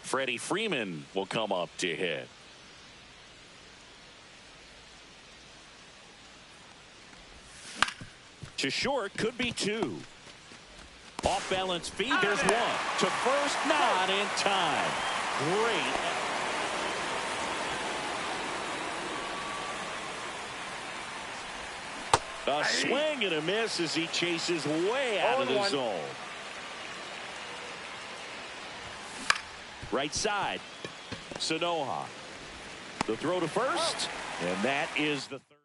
Freddie Freeman will come up to hit. To short, could be two. Off balance feed, there's one. To first, not in time. Great. A swing and a miss as he chases way out of the zone. Right side, Sanoha. The throw to first, and that is the third.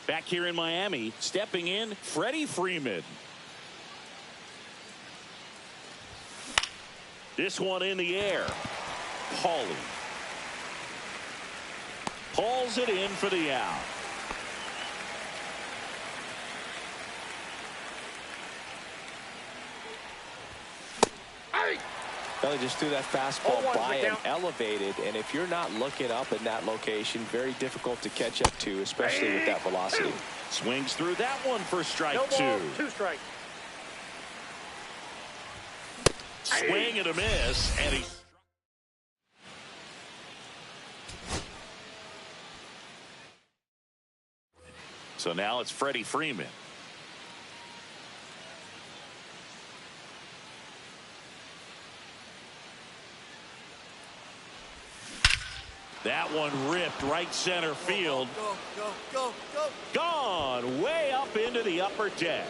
Back here in Miami, stepping in, Freddie Freeman. This one in the air. Paulie. Hauls it in for the out. Belly just threw that fastball by him, elevated, and if you're not looking up in that location, very difficult to catch up to, especially with that velocity. Swings through that one for strike No ball, 2. 2 strikes. Swing and a miss, and he. So now it's Freddie Freeman. That one ripped right center field. Go. Gone way up into the upper deck.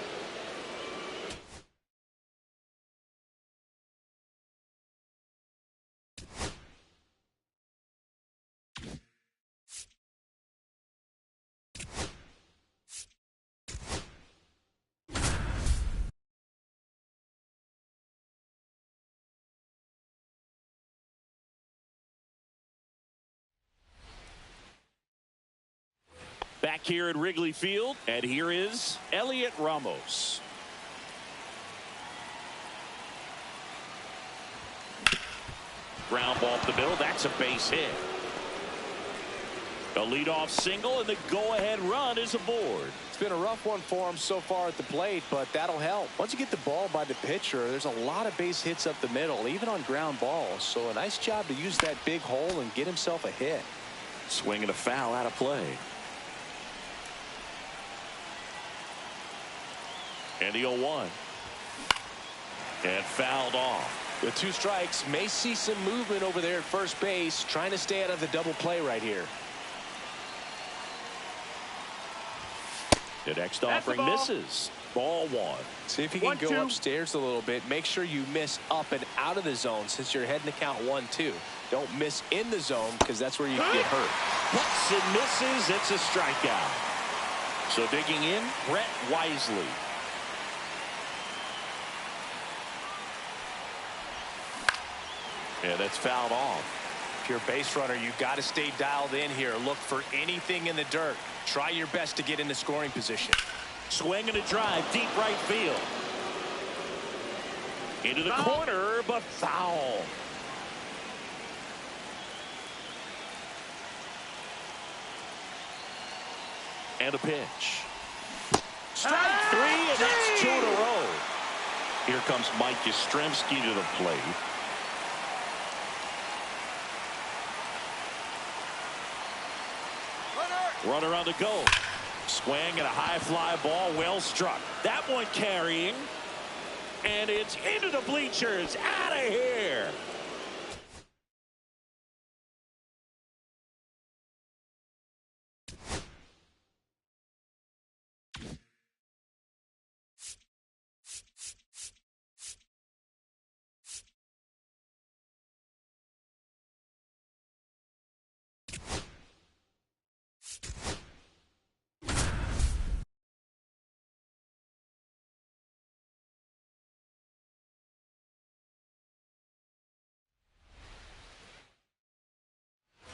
Back here at Wrigley Field, and here is Elliot Ramos. Ground ball up the middle. That's a base hit. A leadoff single, and the go-ahead run is aboard. It's been a rough one for him so far at the plate, but that'll help. Once you get the ball by the pitcher, there's a lot of base hits up the middle, even on ground balls. So a nice job to use that big hole and get himself a hit. Swing and a foul out of play. And the 0-1. And fouled off. With 2 strikes, may see some movement over there at first base, trying to stay out of the double play right here. The next offering misses. Ball 1. See if he can go upstairs a little bit. Make sure you miss up and out of the zone since you're heading to count 1-2. Don't miss in the zone because that's where you can get hurt. Puts and misses. It's a strikeout. So digging in, Brett Wisely. Yeah, that's fouled off. If you're a base runner, you've got to stay dialed in here. Look for anything in the dirt. Try your best to get into scoring position. Swing and a drive, deep right field. Into the corner, but foul. And a pitch. Strike 3, and that's 2 in a row. Here comes Mike Yastrzemski to the plate. Runner on the go. Swing and a high fly ball, well struck. That one carrying. And it's into the bleachers. Out of here.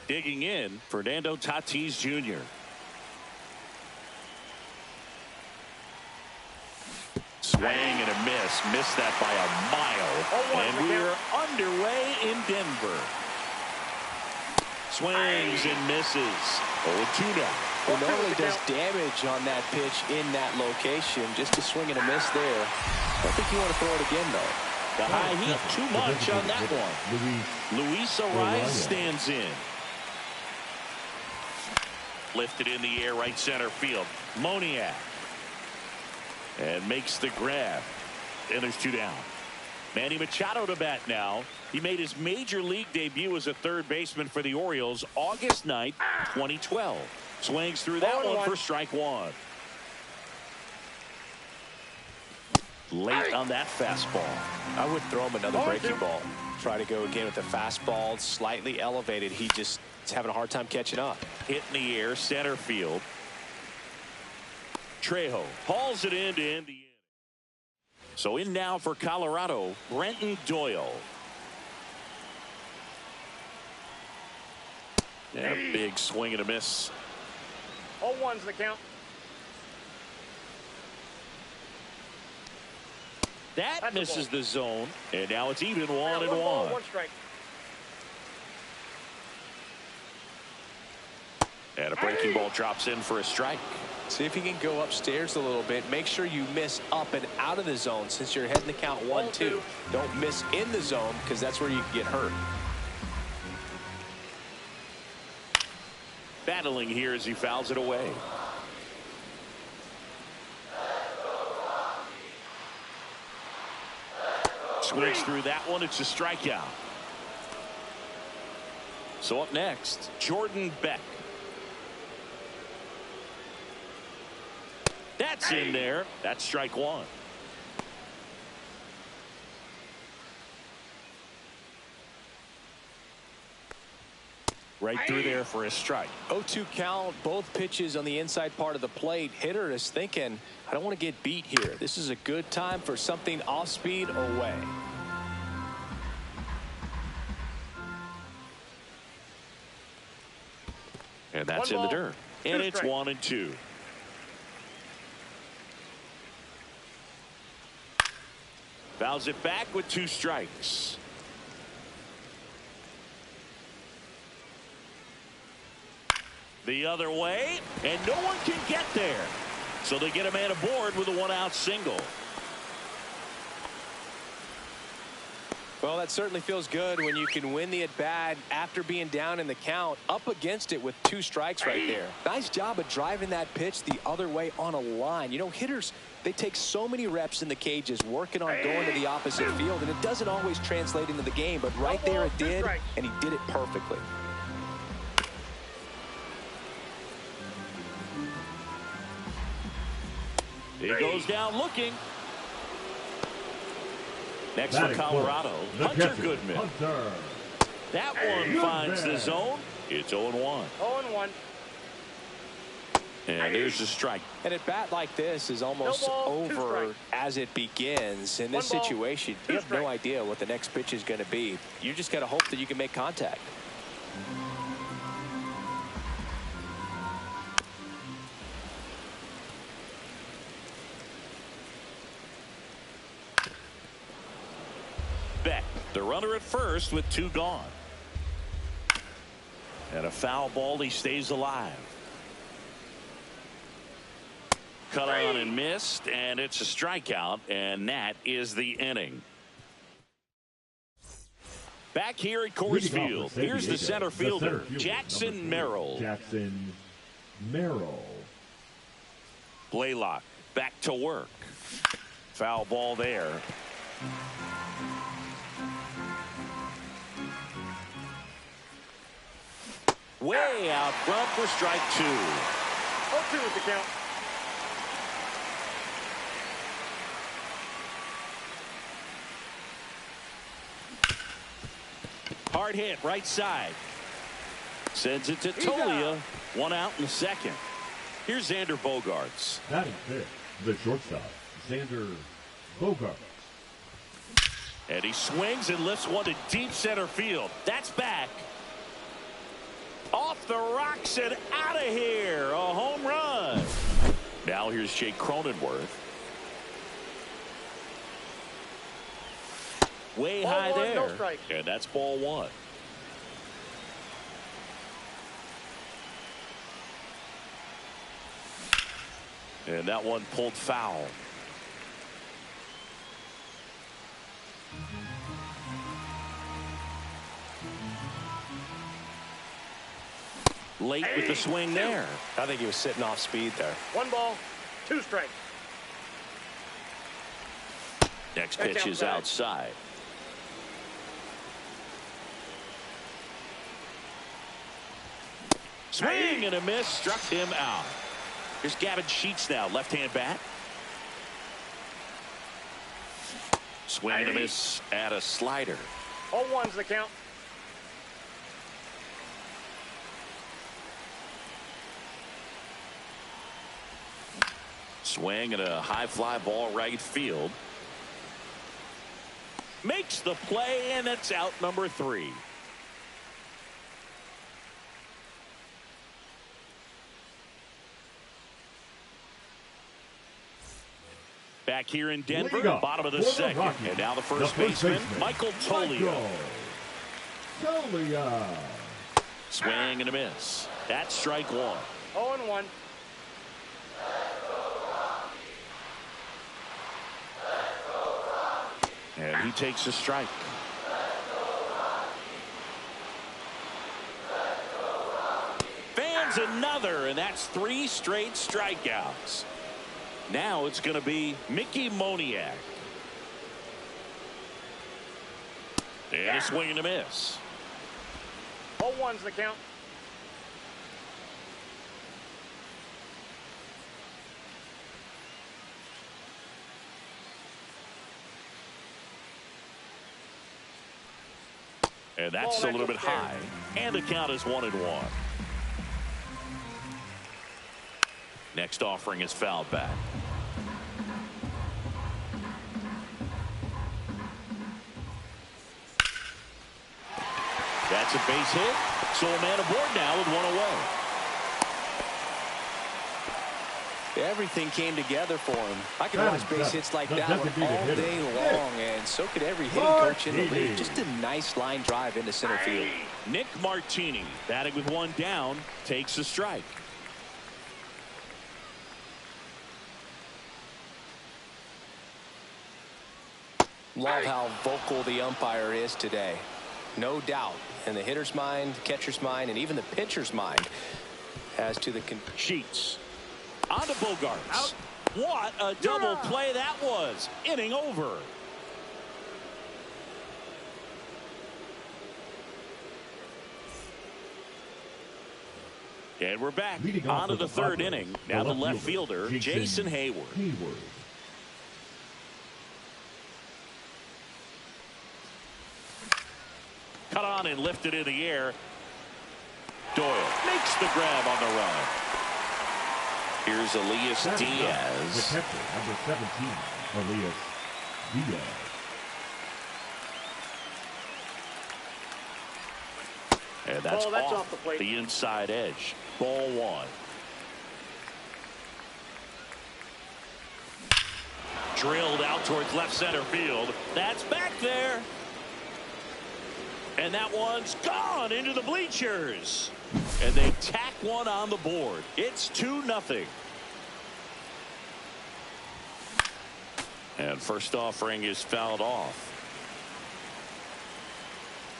Digging in, Fernando Tatis Jr. Swing and a miss. Missed that by a mile. And we're underway in Denver. Swings and misses. 0-2 now. Well, normally does damage on that pitch in that location. Just a swing and a miss there. I don't think you want to throw it again, though. The high heat, too much on that one. Luis Arraez stands in. Lifted in the air, right center field. Moniak. And makes the grab. And there's 2 down. Manny Machado to bat now. He made his major league debut as a third baseman for the Orioles August 9th, 2012. Swings through that one for strike 1. Late on that fastball. I would throw him another breaking ball. Try to go again with the fastball, slightly elevated. He just is having a hard time catching up. Hit in the air, center field. Trejo hauls it in to end the inning. So in now for Colorado, Brenton Doyle. And a big swing and a miss. 0-1's the count. That misses the zone. And now it's even 1-1. One ball, one strike. And a breaking ball drops in for a strike. See if you can go upstairs a little bit. Make sure you miss up and out of the zone since you're heading to count 1-2. Don't miss in the zone because that's where you can get hurt. Battling here as he fouls it away. Swings through that one. It's a strikeout. So up next, Jordan Beck. That's in there. That's strike one. Right through there for a strike. 0-2 count, both pitches on the inside part of the plate. Hitter is thinking, I don't want to get beat here. This is a good time for something off speed away. And that's in the dirt. And it's 1-2. Fouls it back with 2 strikes. The other way, and no one can get there. So they get a man aboard with a 1-out single. Well, that certainly feels good when you can win the at-bat after being down in the count, up against it with 2 strikes right there. Nice job of driving that pitch the other way on a line. You know, hitters, they take so many reps in the cages working on going to the opposite field, and it doesn't always translate into the game, but right there it did, and he did it perfectly. He goes down looking. Next for Colorado, Hunter Goodman. That one finds the zone. It's 0-1. 0-1. And there's a strike. And at bat like this is almost over as it begins. In this situation, you have no idea what the next pitch is going to be. You just got to hope that you can make contact. Beck, the runner at first with 2 gone. And a foul ball, he stays alive. Cut on and missed, and it's a strikeout, and that is the inning. Back here at Coors Field, here's the center fielder, Jackson Merrill. Jackson Merrill. Blaylock back to work. Foul ball there. Way out front for strike 2. 0-2 is the count. Hard hit right side. Sends it to Tolia. 1 out in the second. Here's Xander Bogaerts. Batting fifth, the shortstop, Xander Bogaerts. And he swings and lifts one to deep center field. That's back. Off the rocks and out of here. A home run. Now here's Jake Cronenworth. Way high there. No strike. And that's ball 1. And that one pulled foul. Late with the swing there. I think he was sitting off speed there. 1 ball, 2 strikes. Next pitch is outside. Swing and a miss, struck him out. Here's Gavin Sheets now, left-hand bat. Swing and a miss at a slider. 0-1's the count. Swing and a high fly ball right field. Makes the play, and it's out number 3. Back here in Denver, bottom of the second. And now the first baseman, Michael Toglia. Swing and a miss. That's strike 1. 0-1. And he takes a strike. Fans another, and that's 3 straight strikeouts. Now it's going to be Mickey Moniak. And a swing and a miss. 0-1's the count. And that's a little bit high. And the count is 1-1. Next offering is fouled back. That's a base hit. So a man aboard now with 1 away. Everything came together for him. I can watch base hits like that one all day long, and so could every hitting coach in the league. Just a nice line drive into center field. Nick Martini, batting with 1 down, takes a strike. Love how vocal the umpire is today. No doubt in the hitter's mind, catcher's mind, and even the pitcher's mind as to the Sheets. On to Bogaerts. Out. What a double play that was. Inning over. And we're back on to the 3rd inning. Now the left fielder, Jason Hayward. Cut on and lifted in the air. Doyle makes the grab on the run. Here's Elias Diaz. The catcher, number 17, Elias Diaz. And that's off the plate. The inside edge. Ball 1. Drilled out towards left center field. That's back there. And that one's gone into the bleachers. And they tack one on the board. It's 2-0. And first offering is fouled off.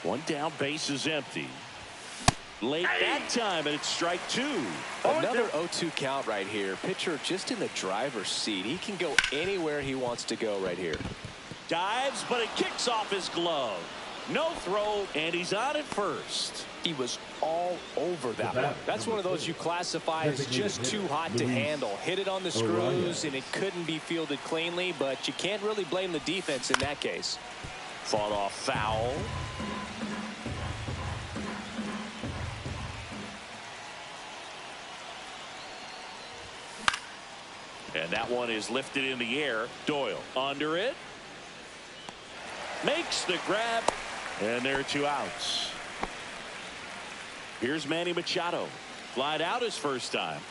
1 down, base is empty. Late that time, and it's strike 2. Another 0-2 count right here. Pitcher just in the driver's seat. He can go anywhere he wants to go right here. Dives, but it kicks off his glove. No throw, and he's on at first. He was all over that one. That's one of those you classify as just too hot to handle. Hit it on the screws, and it couldn't be fielded cleanly, but you can't really blame the defense in that case. Fought off foul. And that one is lifted in the air. Doyle under it. Makes the grab. And there are 2 outs. Here's Manny Machado. Flied out his first time.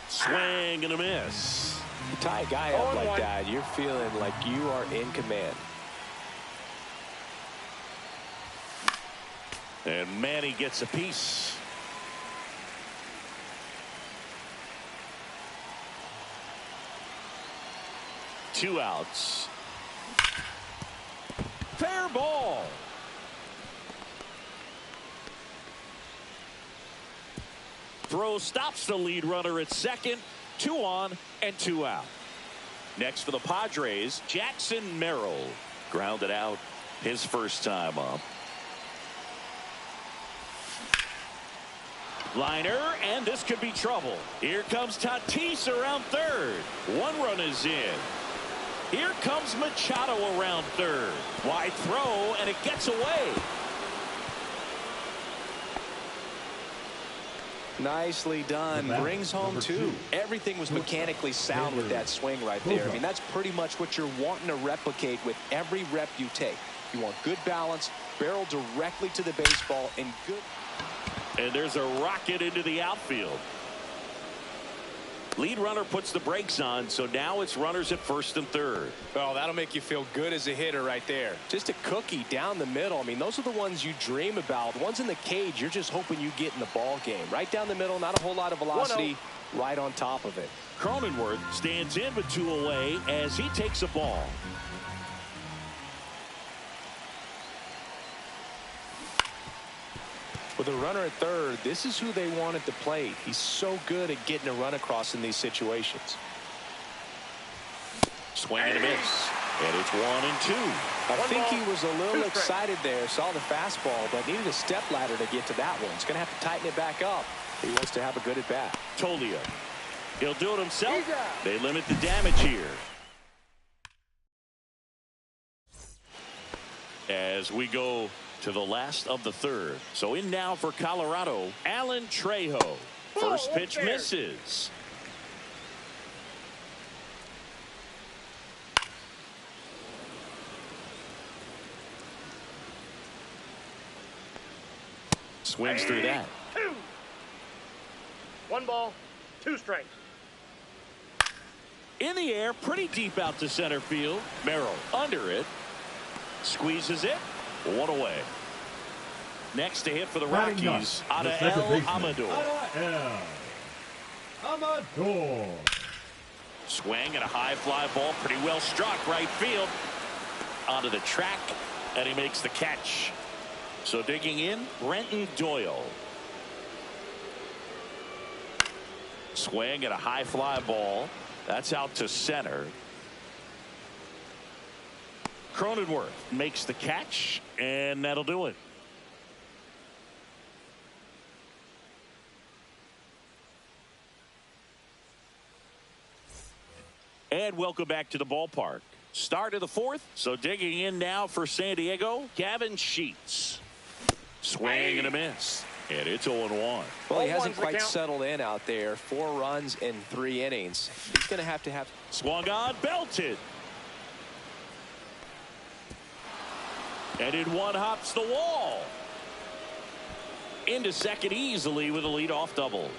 Swing and a miss. You tie a guy up like that, you're feeling like you are in command. And Manny gets a piece. Two outs. Fair ball. Throw stops the lead runner at second. 2 on and 2 out. Next for the Padres, Jackson Merrill. Grounded out his first time up. Liner, and this could be trouble. Here comes Tatis around third. 1 run is in. Here comes Machado around third. Wide throw, and it gets away. Nicely done. Brings home two. Everything was mechanically sound with that swing right there. I mean, that's pretty much what you're wanting to replicate with every rep you take. You want good balance, barrel directly to the baseball, and good. And there's a rocket into the outfield. Lead runner puts the brakes on, so now it's runners at first and third. Well, that'll make you feel good as a hitter right there. Just a cookie down the middle. I mean, those are the ones you dream about. The ones in the cage, you're just hoping you get in the ball game. Right down the middle, not a whole lot of velocity, right on top of it. Cronenworth stands in with 2 away as he takes a ball. With a runner at third, this is who they want at the plate. He's so good at getting a run across in these situations. Swing and a miss. And it's 1 and 2. I think he was a little excited there, saw the fastball, but needed a step ladder to get to that one. He's going to have to tighten it back up. He wants to have a good at bat. Tolio. He'll do it himself. They limit the damage here. As we go to the last of the third. So in now for Colorado, Alan Trejo. First pitch misses. Swings through that. 2. 1 ball, 2 strikes. In the air, pretty deep out to center field. Merrill under it. Squeezes it. 1 away. Next to hit for the Rockies, Adael Amador. Amador. Swing and a high fly ball, pretty well struck right field. Onto the track, and he makes the catch. So digging in, Brenton Doyle. Swing and a high fly ball. That's out to center. Cronenworth makes the catch, and that'll do it. And welcome back to the ballpark. Start of the fourth, so digging in now for San Diego, Gavin Sheets. Swing and a miss, and it's 0-1. Well, he hasn't quite settled in out there. 4 runs in 3 innings. He's going to have. Swung on, belted. And in one hops the wall. Into second easily with a leadoff double.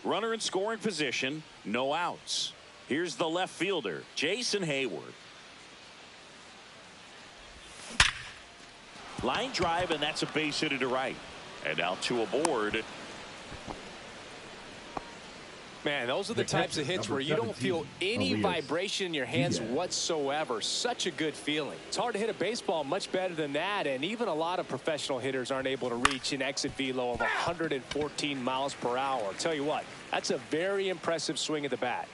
Runner in scoring position, no outs. Here's the left fielder, Jason Hayward. Line drive, and that's a base hit to right. And now 2 aboard. Man, those are the types of hits where you don't feel any vibration in your hands whatsoever. Such a good feeling. It's hard to hit a baseball much better than that, and even a lot of professional hitters aren't able to reach an exit velo of 114 miles per hour. I'll tell you what, that's a very impressive swing of the bat.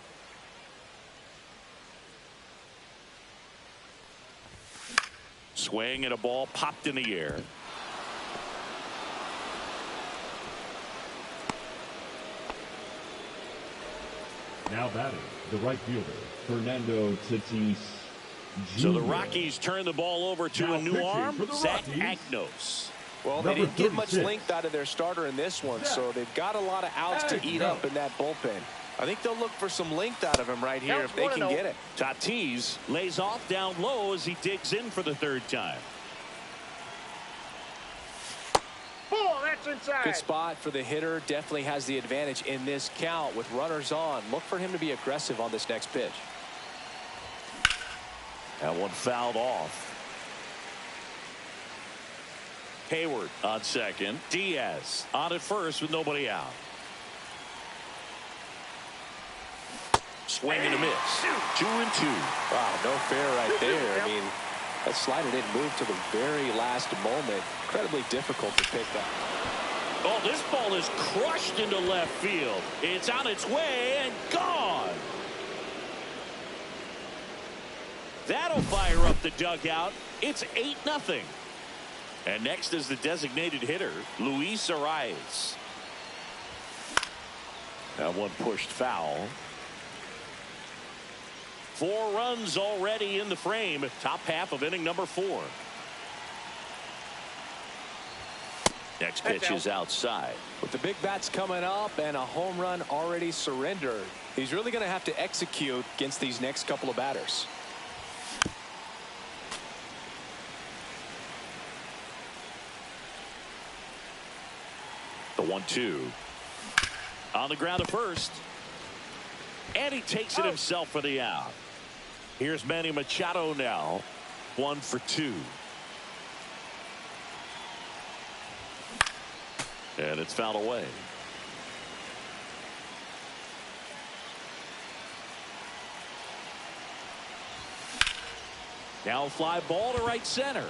Swing and a ball popped in the air. Now batting, the right fielder, Fernando Tatis Jr. So the Rockies turn the ball over to a new arm, Zach Agnos. Well, they didn't get much length out of their starter in this one, so they've got a lot of outs to eat up in that bullpen. I think they'll look for some length out of him right here if they can get it. Tatis lays off down low as he digs in for the 3rd time. Oh, that's inside. Good spot for the hitter. Definitely has the advantage in this count with runners on. Look for him to be aggressive on this next pitch. That one fouled off. Hayward on second. Diaz on at first with nobody out. Swing and a miss. 2 and 2. Wow, no fair right there. I mean, that slider didn't move to the very last moment. Incredibly difficult to pick up. Oh, this ball is crushed into left field. It's on its way and gone. That'll fire up the dugout. It's 8-0. And next is the designated hitter, Luis Arraez. That one pushed foul. 4 runs already in the frame. Top half of inning number 4. Next pitch is outside. With the big bats coming up and a home run already surrendered, he's really going to have to execute against these next couple of batters. The 1-2. On the ground at first. And he takes it himself for the out. Here's Manny Machado now. 1 for 2. And it's fouled away. Now a fly ball to right center.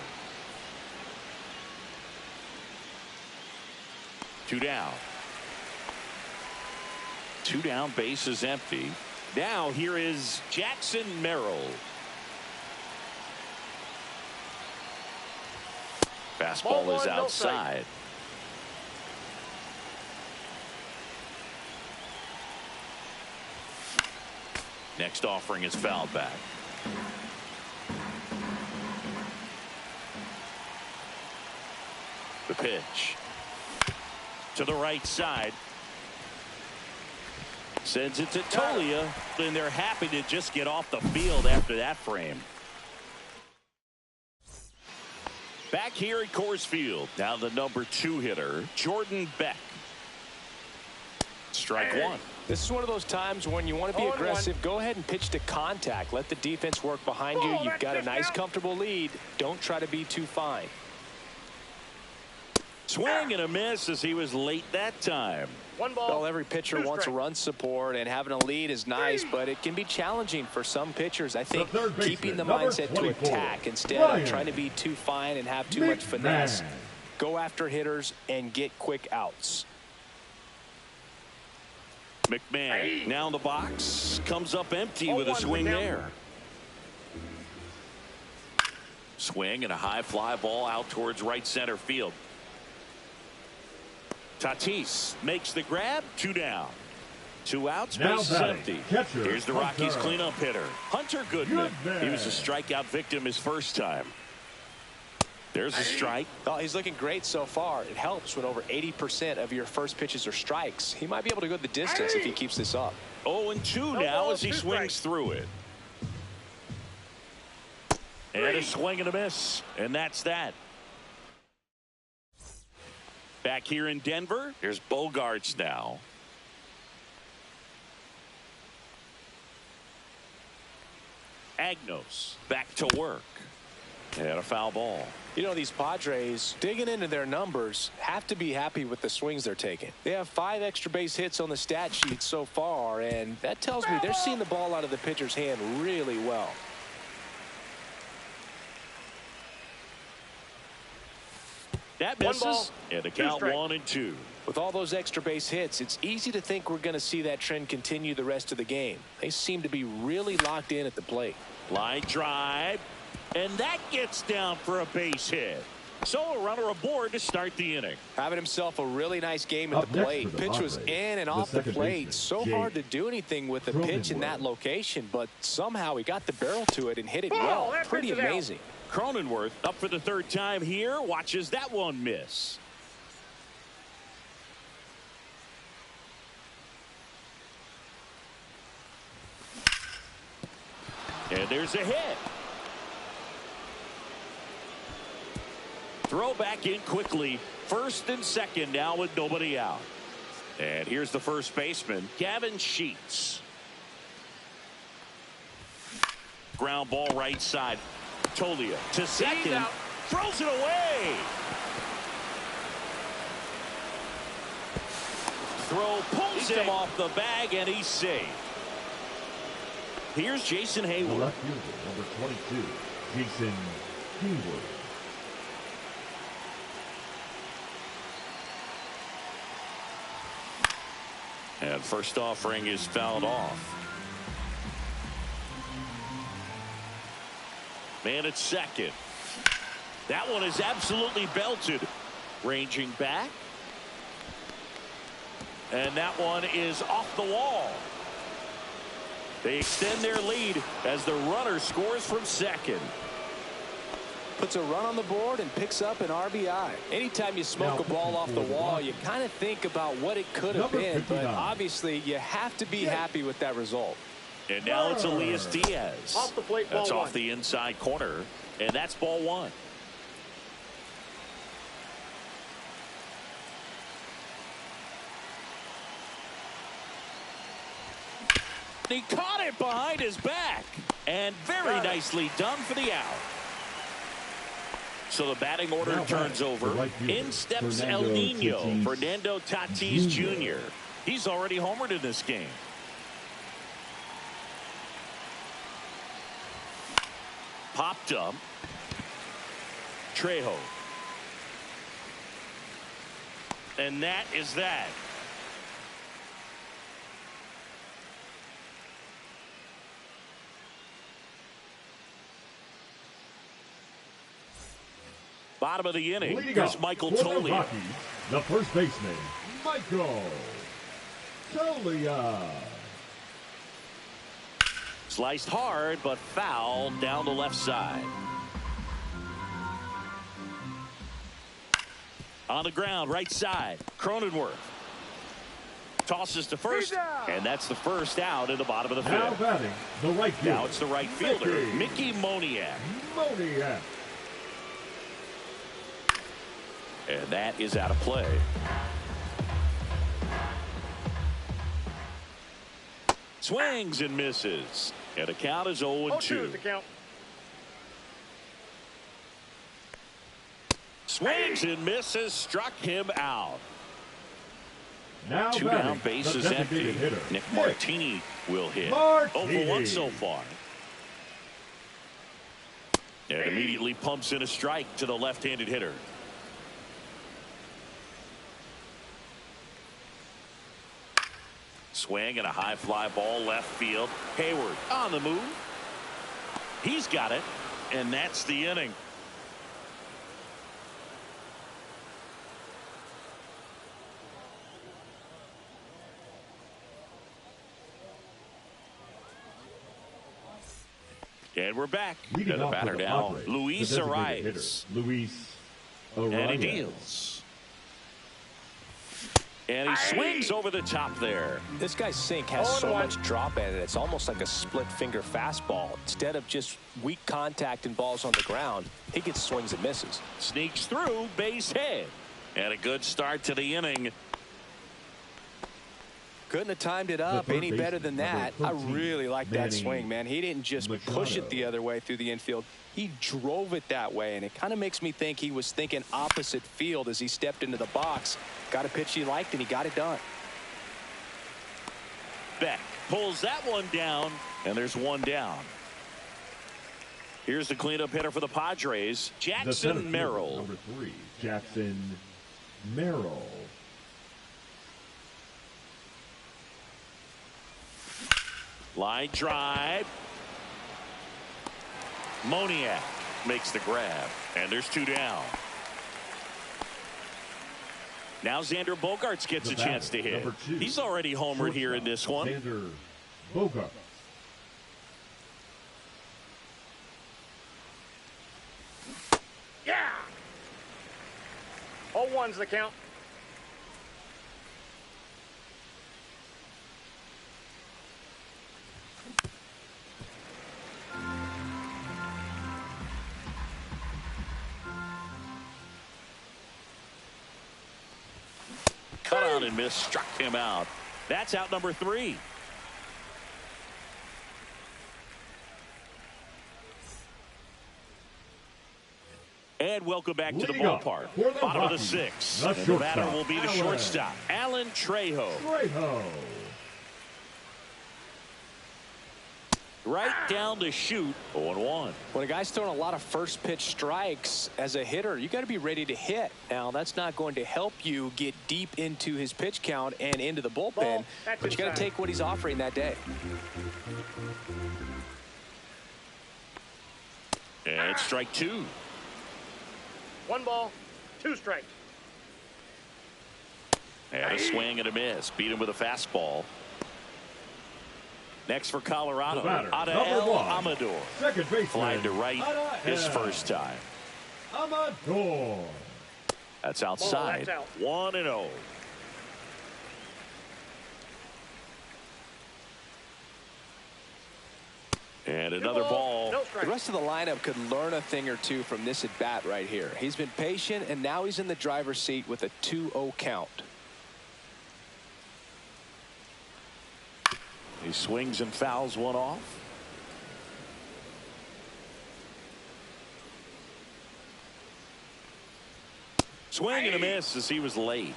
2 down. 2 down, base is empty. Now here is Jackson Merrill. Fastball is outside. Next offering is fouled back. The pitch to the right side. Sends it to Tolia, and they're happy to just get off the field after that frame. Back here at Coors Field, now the number 2 hitter, Jordan Beck. Strike 1. This is one of those times when you want to be aggressive. Go ahead and pitch to contact. Let the defense work behind you. You've got a nice, comfortable lead. Don't try to be too fine. Swing and a miss as he was late that time. 1 ball. Well, every pitcher wants a run support, and having a lead is nice, but it can be challenging for some pitchers. I think keeping the mindset to attack instead of trying to be too fine and have too much finesse. Go after hitters and get quick outs. McMahon now in the box, comes up empty with a swing there. Swing and a high fly ball out towards right center field. Tatis makes the grab. 2 down. 2 outs, base is empty. Here's the Rockies cleanup hitter, Hunter Goodman. He was a strikeout victim his first time. There's a strike. Oh, he's looking great so far. It helps when over 80% of your first pitches are strikes. He might be able to go the distance if he keeps this up. 0-2 now as he swings through it. And a swing and a miss. And that's that. Back here in Denver, here's Bogaerts now. Agnos back to work. And a foul ball. You know, these Padres, digging into their numbers, have to be happy with the swings they're taking. They have 5 extra base hits on the stat sheet so far, and that tells me they're seeing the ball out of the pitcher's hand really well. That misses, and the count 1-2. With all those extra base hits, it's easy to think we're going to see that trend continue the rest of the game. They seem to be really locked in at the plate. Line drive, and that gets down for a base hit. So a runner aboard to start the inning. Having himself a really nice game at the plate. Pitch was in and off the plate. So hard to do anything with the pitch in that location, but somehow he got the barrel to it and hit it well. Pretty amazing. Cronenworth up for the 3rd time here. Watches that one miss. And there's a hit. Throw back in quickly. 1st and 2nd now with nobody out. And here's the first baseman, Gavin Sheets. Ground ball right side. Tolia to second. Throws it away. Throw pulls him off the bag, and he's safe. Here's Jason Hayward. Left fielder, number 22, Jason Hayward. And first offering is fouled off. Man at second. That one is absolutely belted. Ranging back. And that one is off the wall. They extend their lead as the runner scores from second. puts a run on the board and picks up an RBI. Anytime you smoke a ball off the wall, you kind of think about what it could have been, but obviously you have to be happy with that result. And now it's Elias Diaz. Off the plate, ball That's off one. the inside corner, and that's ball one. He caught it behind his back, and very nicely done for the out. So the batting order Now turns batting, over. the right fielder, In steps Fernando El Nino, Tatis Fernando Tatis Jr. He's already homered in this game. Popped up. Trejo. And that is that. Bottom of the inning. Leading Here's off Michael for the Toglia. Rockies, the first baseman, Michael Toglia. Sliced hard, but foul down the left side. On the ground, right side. Cronenworth tosses to first, and that's the first out in the bottom of the Now fifth. batting, the right fielder. Now it's the right fielder, Mickey Moniak. Moniak. And that is out of play. Swings and misses. And the count is 0-2. 0-2 is the count. Swings and misses, struck him out. Now Two batting, down, base the is empty. designated hitter, Nick Martini will hit. Martini. 0-1 so far. And immediately pumps in a strike to the left-handed hitter. Swing and a high fly ball left field. Hayward on the move. He's got it, and that's the inning. And we're back. Leading And the off for batter the now, Padres, Luis the designated hitter, Arias. Luis And he Arias. deals. And he swings over the top there. This guy's sink has so much drop at it. It's almost like a split finger fastball. Instead of just weak contact and balls on the ground, he gets swings and misses. Sneaks through, base hit. And a good start to the inning. Couldn't have timed it up third any better than baseman, that. number I 13, really like that Manny swing, man. He didn't just push it the other way through the infield. He drove it that way, and it kind of makes me think he was thinking opposite field as he stepped into the box. Got a pitch he liked, and he got it done. Beck pulls that one down, and there's one down. Here's the cleanup hitter for the Padres, The center Jackson fielder, Merrill. number 3, Jackson Merrill. Line drive. Moniak makes the grab, and there's two down. Now Xander Bogaerts gets The a chance to batter, hit. number 2, He's already homered here in this one. Xander Bogaerts. Yeah. 0-1's the count. Cut out and miss, struck him out. That's out number 3. And welcome back to the Leading up ballpark. for the Bottom of the Rockies, 6th. the And the batter shortstop, will be the Alan. shortstop, Alan Trejo. Trejo. Right down the chute, 0-1. When a guy's throwing a lot of first pitch strikes as a hitter, you got to be ready to hit. Now, that's not going to help you get deep into his pitch count and into the bullpen, Ball, that's but you got to inside. take what he's offering that day. And it's strike 2. 1 ball, 2 strikes. And a swing and a miss. Beat him with a fastball. Next for Colorado, The batter, Adael number 1, Amador. second baseman, Flied to right his Adael. first time. Amador. That's outside. That's out. 1-0. And another ball. No The strike. rest of the lineup could learn a thing or two from this at bat right here. He's been patient, and now he's in the driver's seat with a 2-0 count. He swings and fouls one off. Swing and a miss as he was late.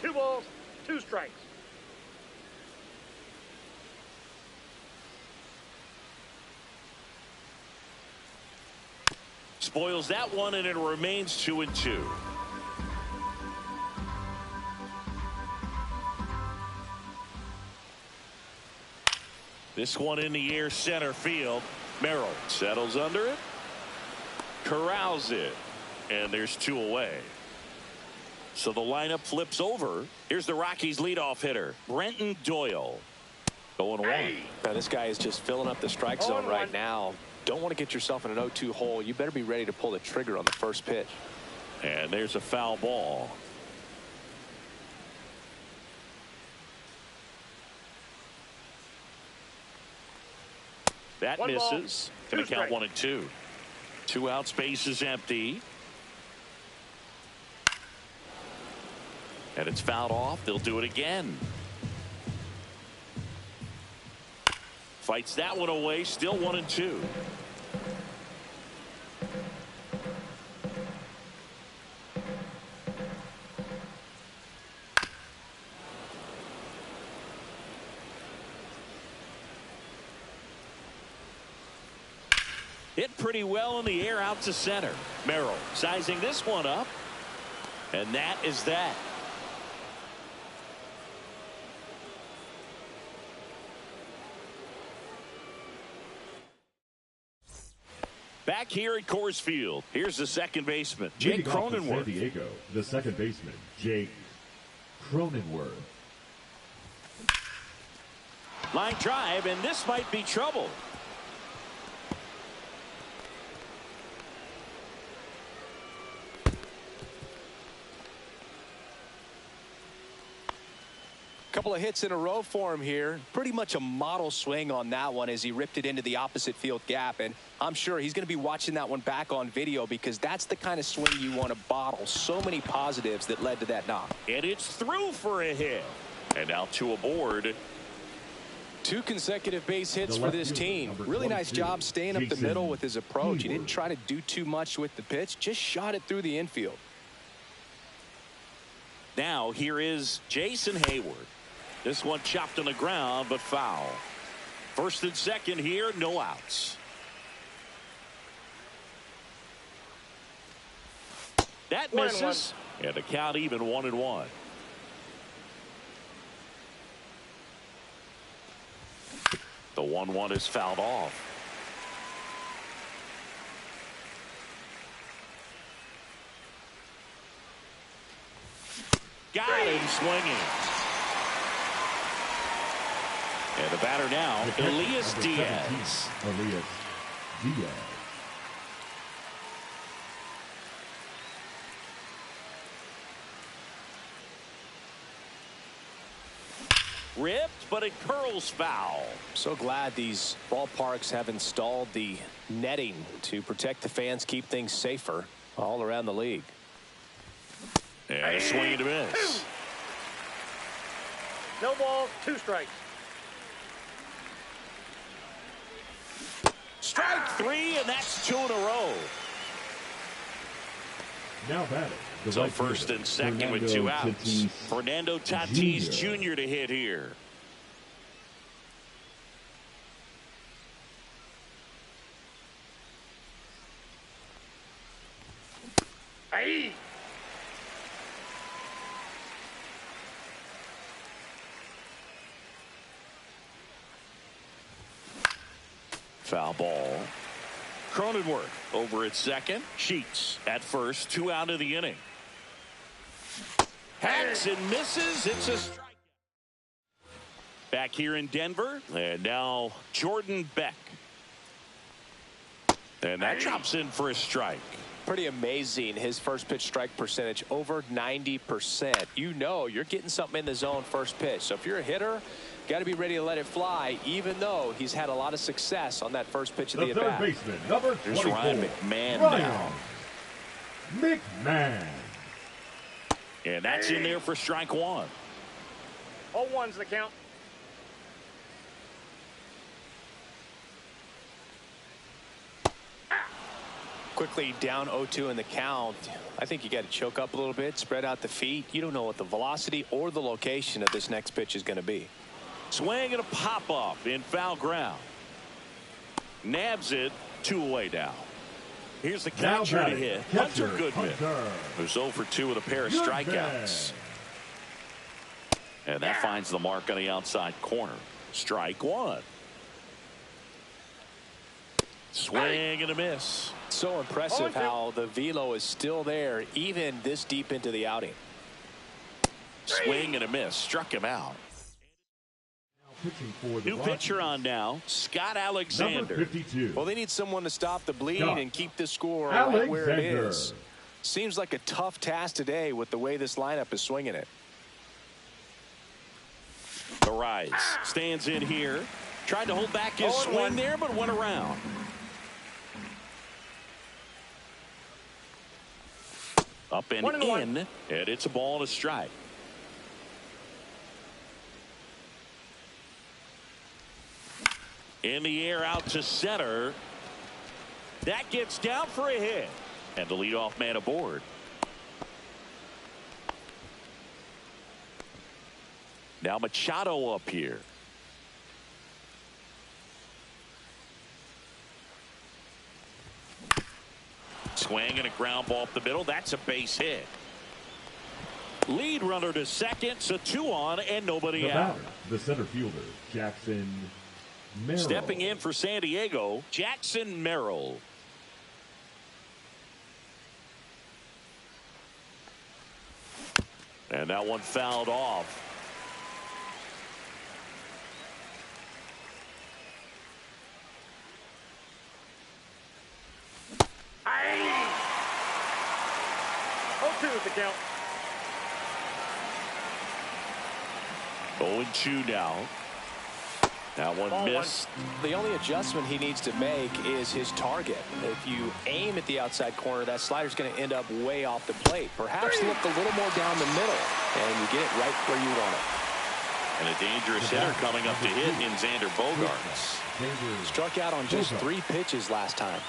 2 balls, 2 strikes. Spoils that one, and it remains 2-2. This one in the air, center field. Merrill settles under it, corrals it, and there's 2 away. So the lineup flips over. Here's the Rockies' leadoff hitter, Brenton Doyle. 0-1. Now, this guy is just filling up the strike zone right now. Don't want to get yourself in an 0-2 hole. You better be ready to pull the trigger on the first pitch. And there's a foul ball. That 1 ball, misses. 2 Going to count strikes. 1 and 2. 2 out, space is empty. And it's fouled off. They'll do it again. Fights that one away. Still 1 and 2. Hit pretty well in the air out to center. Merrill sizing this one up. And that is that. Back here at Coors Field, here's the second baseman, Jake Leading off for San Cronenworth. Diego, the second baseman, Jake Cronenworth. Line drive, and this might be trouble. Couple of hits in a row for him here. Pretty much a model swing on that one as he ripped it into the opposite field gap. And I'm sure he's going to be watching that one back on video because that's the kind of swing you want to bottle. So many positives that led to that knock. And it's through for a hit. And now 2 aboard. 2 consecutive base hits The for left this fielder, team. number Really nice 22, job staying up the Jason middle with his approach. He didn't Hayward. try to do too much with the pitch. Just shot it through the infield. Now here is Jason Hayward. This one chopped on the ground, but foul. First and second here, no outs. That 1-1. misses. And the count even 1-1. The 1-1 is fouled off. Got him swinging. And the batter now, Elias Number 17, Diaz. Elias Diaz. Ripped, but it curls foul. So glad these ballparks have installed the netting to protect the fans, keep things safer all around the league. And a swing and a miss. No balls, 2 strikes. Strike 3, and that's 2 in a row. Now batting. the So right first fielder, and second with Fernando 2 outs. Tatis Fernando Tatis Jr. to hit here. Hey! Foul ball. Cronenworth over at second. Sheets at first. 2 out of the inning. Hacks and misses. It's a strike. Back here in Denver. And now Jordan Beck. And that drops in for a strike. Pretty amazing, his first pitch strike percentage, over 90%. You know you're getting something in the zone first pitch. So if you're a hitter, got to be ready to let it fly, even though he's had a lot of success on that first pitch of the at-bat. Third baseman, number 24. Here's Ryan McMahon now. McMahon. And that's in there for strike one. 0-1's the count. Quickly down 0-2 in the count. I think you got to choke up a little bit, spread out the feet. You don't know what the velocity or the location of this next pitch is going to be. Swing and a pop up in foul ground. Nabs it, 2 away now. Here's the catcher to hit, Hunter Goodman, who's 0 for 2 with a pair of strikeouts. And that finds the mark on the outside corner. Strike one. Swing and a miss. So impressive how the velo is still there even this deep into the outing. Swing and a miss. Struck him out. New pitcher on now, Scott Alexander. 52. Well, they need someone to stop the bleed and keep the score Alexander. right where it is. Seems like a tough task today with the way this lineup is swinging it. The rise stands in here. Tried to hold back his swing there, but went around. Up and in, and it's a ball and a strike. In the air out to center. That gets down for a hit. And the leadoff man aboard. Now Machado up here. Swing and a ground ball up the middle. That's a base hit. Lead runner to second, so 2 on and nobody out. The center fielder, Jackson Merrill. Stepping in for San Diego, Jackson Merrill. And that one fouled off. Aye. 0-2 is the count. 0-2 now. That one missed. The only adjustment he needs to make is his target. If you aim at the outside corner, that slider's going to end up way off the plate. Perhaps look a little more down the middle, and you get it right where you want it. And a dangerous hitter coming up to hit in Xander Bogaerts. Struck out on just 3 pitches last time.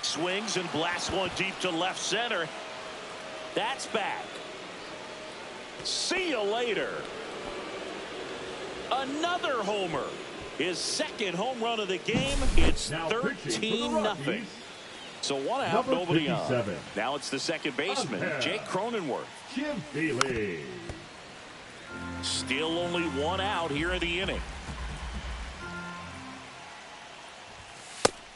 Swings and blasts one deep to left center. That's back. See you later. Another homer. His second home run of the game. It's 13-0. So 1 out, nobody on. Now it's the second baseman, Jake Cronenworth. Jim Feely. Still only 1 out here in the inning.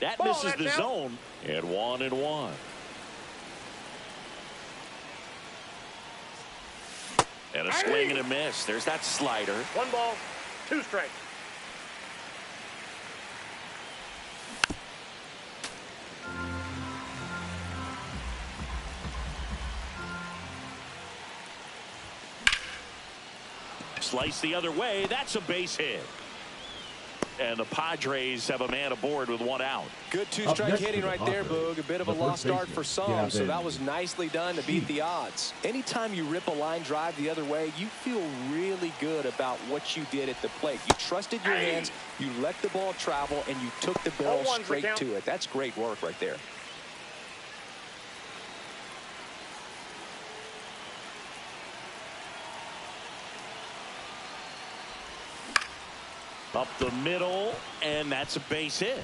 That misses the zone. And 1-1. And a swing and a miss. There's that slider. 1 ball, 2 strikes. Slice the other way. That's a base hit. And the Padres have a man aboard with 1 out. Good 2-strike hitting right there, Boog. A bit of a lost start for some, so that was nicely done to beat the odds. Anytime you rip a line drive the other way, you feel really good about what you did at the plate. You trusted your hands, you let the ball travel, and you took the ball straight to it. That's great work right there. Up the middle, and that's a base hit.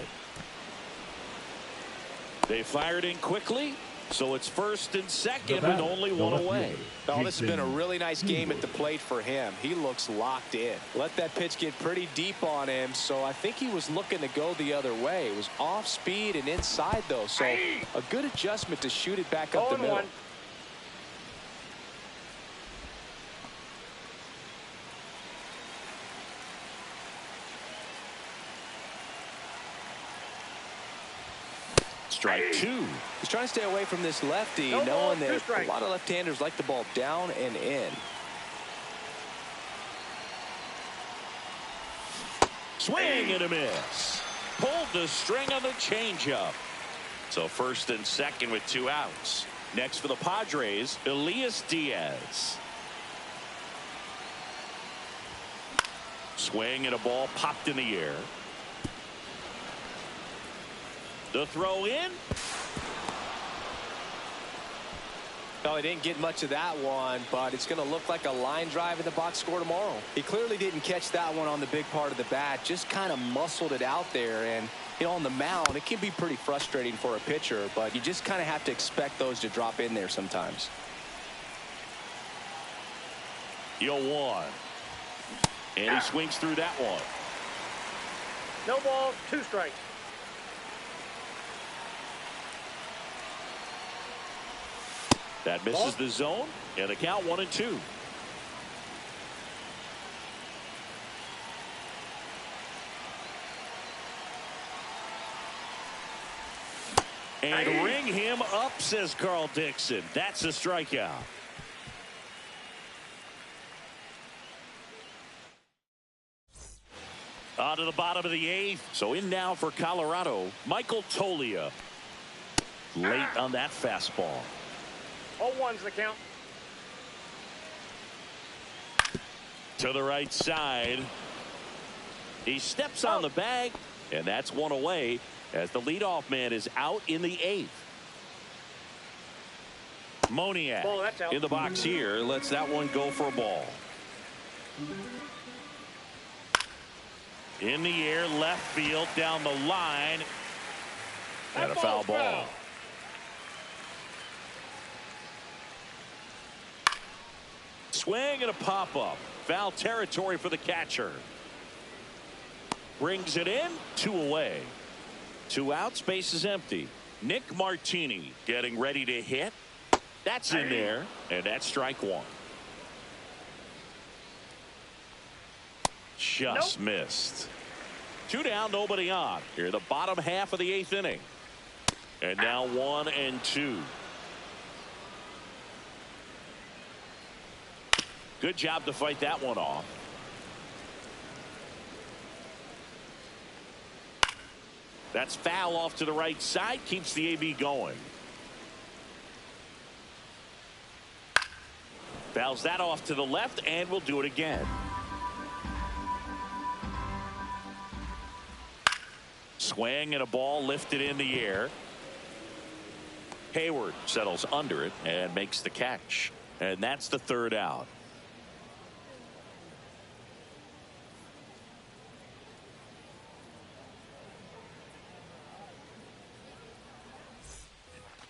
They fired in quickly, so it's first and second with only 1 away. Oh, this has been a really nice game at the plate for him. He looks locked in. Let that pitch get pretty deep on him, so I think he was looking to go the other way. It was off speed and inside, though, so a good adjustment to shoot it back up the middle. Strike two. He's trying to stay away from this lefty, No ball, knowing two that strikes. a lot of left-handers like the ball down and in. Swing and a miss. Pulled the string on the changeup. So first and second with 2 outs. Next for the Padres, Elias Diaz. Swing and a ball popped in the air. The throw in. No, he didn't get much of that one, but it's going to look like a line drive in the box score tomorrow. He clearly didn't catch that one on the big part of the bat, just kind of muscled it out there. And, you know, on the mound, it can be pretty frustrating for a pitcher, but you just kind of have to expect those to drop in there sometimes. 0-1. And he swings through that one. No ball, 2 strikes. That misses the zone, and the count 1-2. And ring him up, says Carl Dixon. That's a strikeout. On to the bottom of the 8th. So in now for Colorado, Michael Toglia. Late on that fastball. 0-1's the count. To the right side. He steps on the bag, and that's one away as the leadoff man is out in the 8th. Moniak Ball, that's out. in the box here lets that one go for a ball. In the air, left field, down the line, and a foul ball. Swing and a pop-up. Foul territory for the catcher. Brings it in. 2 away. 2 outs. Base is empty. Nick Martini getting ready to hit. That's in there. And that's strike 1. Just missed. 2 down, nobody on. Here, the bottom half of the 8th inning. And now 1-2. Good job to fight that one off. That's foul off to the right side. Keeps the AB going. Fouls that off to the left, and we'll do it again. Swing and a ball lifted in the air. Hayward settles under it and makes the catch. And that's the 3rd out.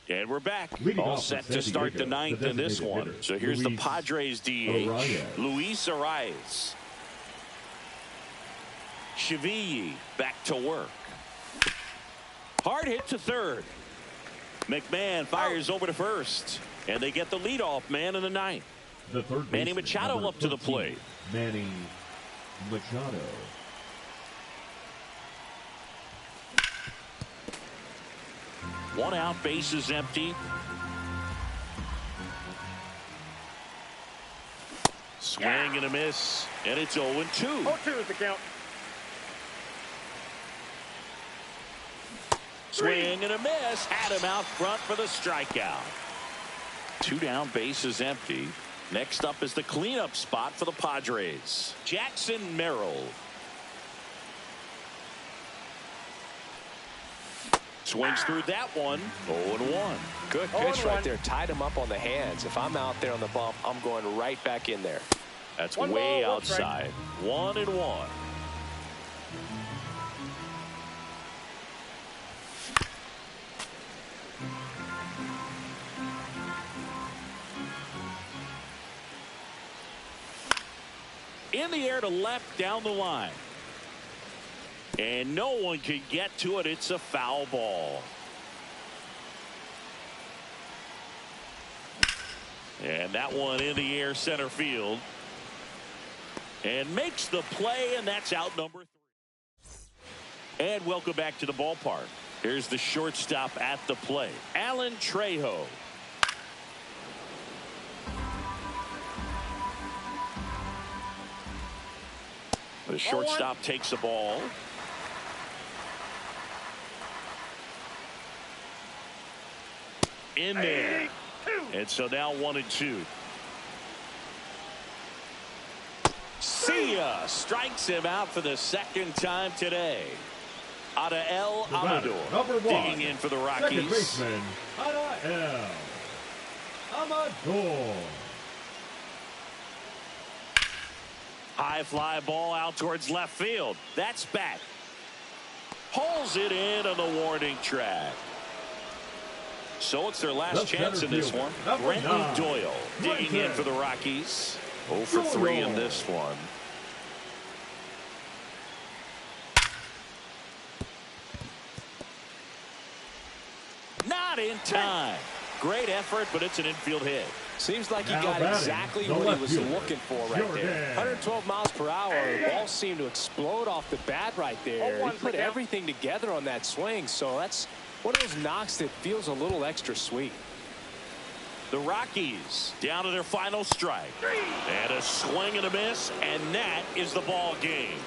And we're back. All set to start the 9th in this one. So here's the Padres DH, Luis Arias. Cheville back to work. Hard hit to 3rd. McMahon fires over to 1st. And they get the leadoff man in the 9th. The third Manny baseman, Machado number up to the 13, plate. Manny Machado. One out, base is empty. Swing and a miss, and it's 0-2. 0-2's the count. Swing and a miss. Had him out front for the strikeout. 2 down, base is empty. Next up is the cleanup spot for the Padres. Jackson Merrill. Swings through that one. 0-1. Good pitch right there. Tied him up on the hands. If I'm out there on the bump, I'm going right back in there. That's One way ball, one outside. 1-1. In the air to left down the line. And no one can get to it. It's a foul ball. And that one in the air center field. And makes the play, and that's out number 3. And welcome back to the ballpark. Here's the shortstop at the plate, Alan Trejo. The shortstop takes the ball. In there. And so now 1-2. See ya. Strikes him out for the second time today. Adael Amador digging in for the Rockies. Second baseman, Adael Amador. High fly ball out towards left field. That's back. Pulls it in on the warning track. So it's their last chance in this one. Brenton Doyle digging in for the Rockies. 0 for 3 in this one. Not in time. Great effort, but it's an infield hit. Seems like he got exactly what he was looking for right there. 112 miles per hour. The ball seemed to explode off the bat right there. He put everything together on that swing, so that's one of those knocks that feels a little extra sweet. The Rockies down to their final strike. And a swing and a miss, and that is the ball game.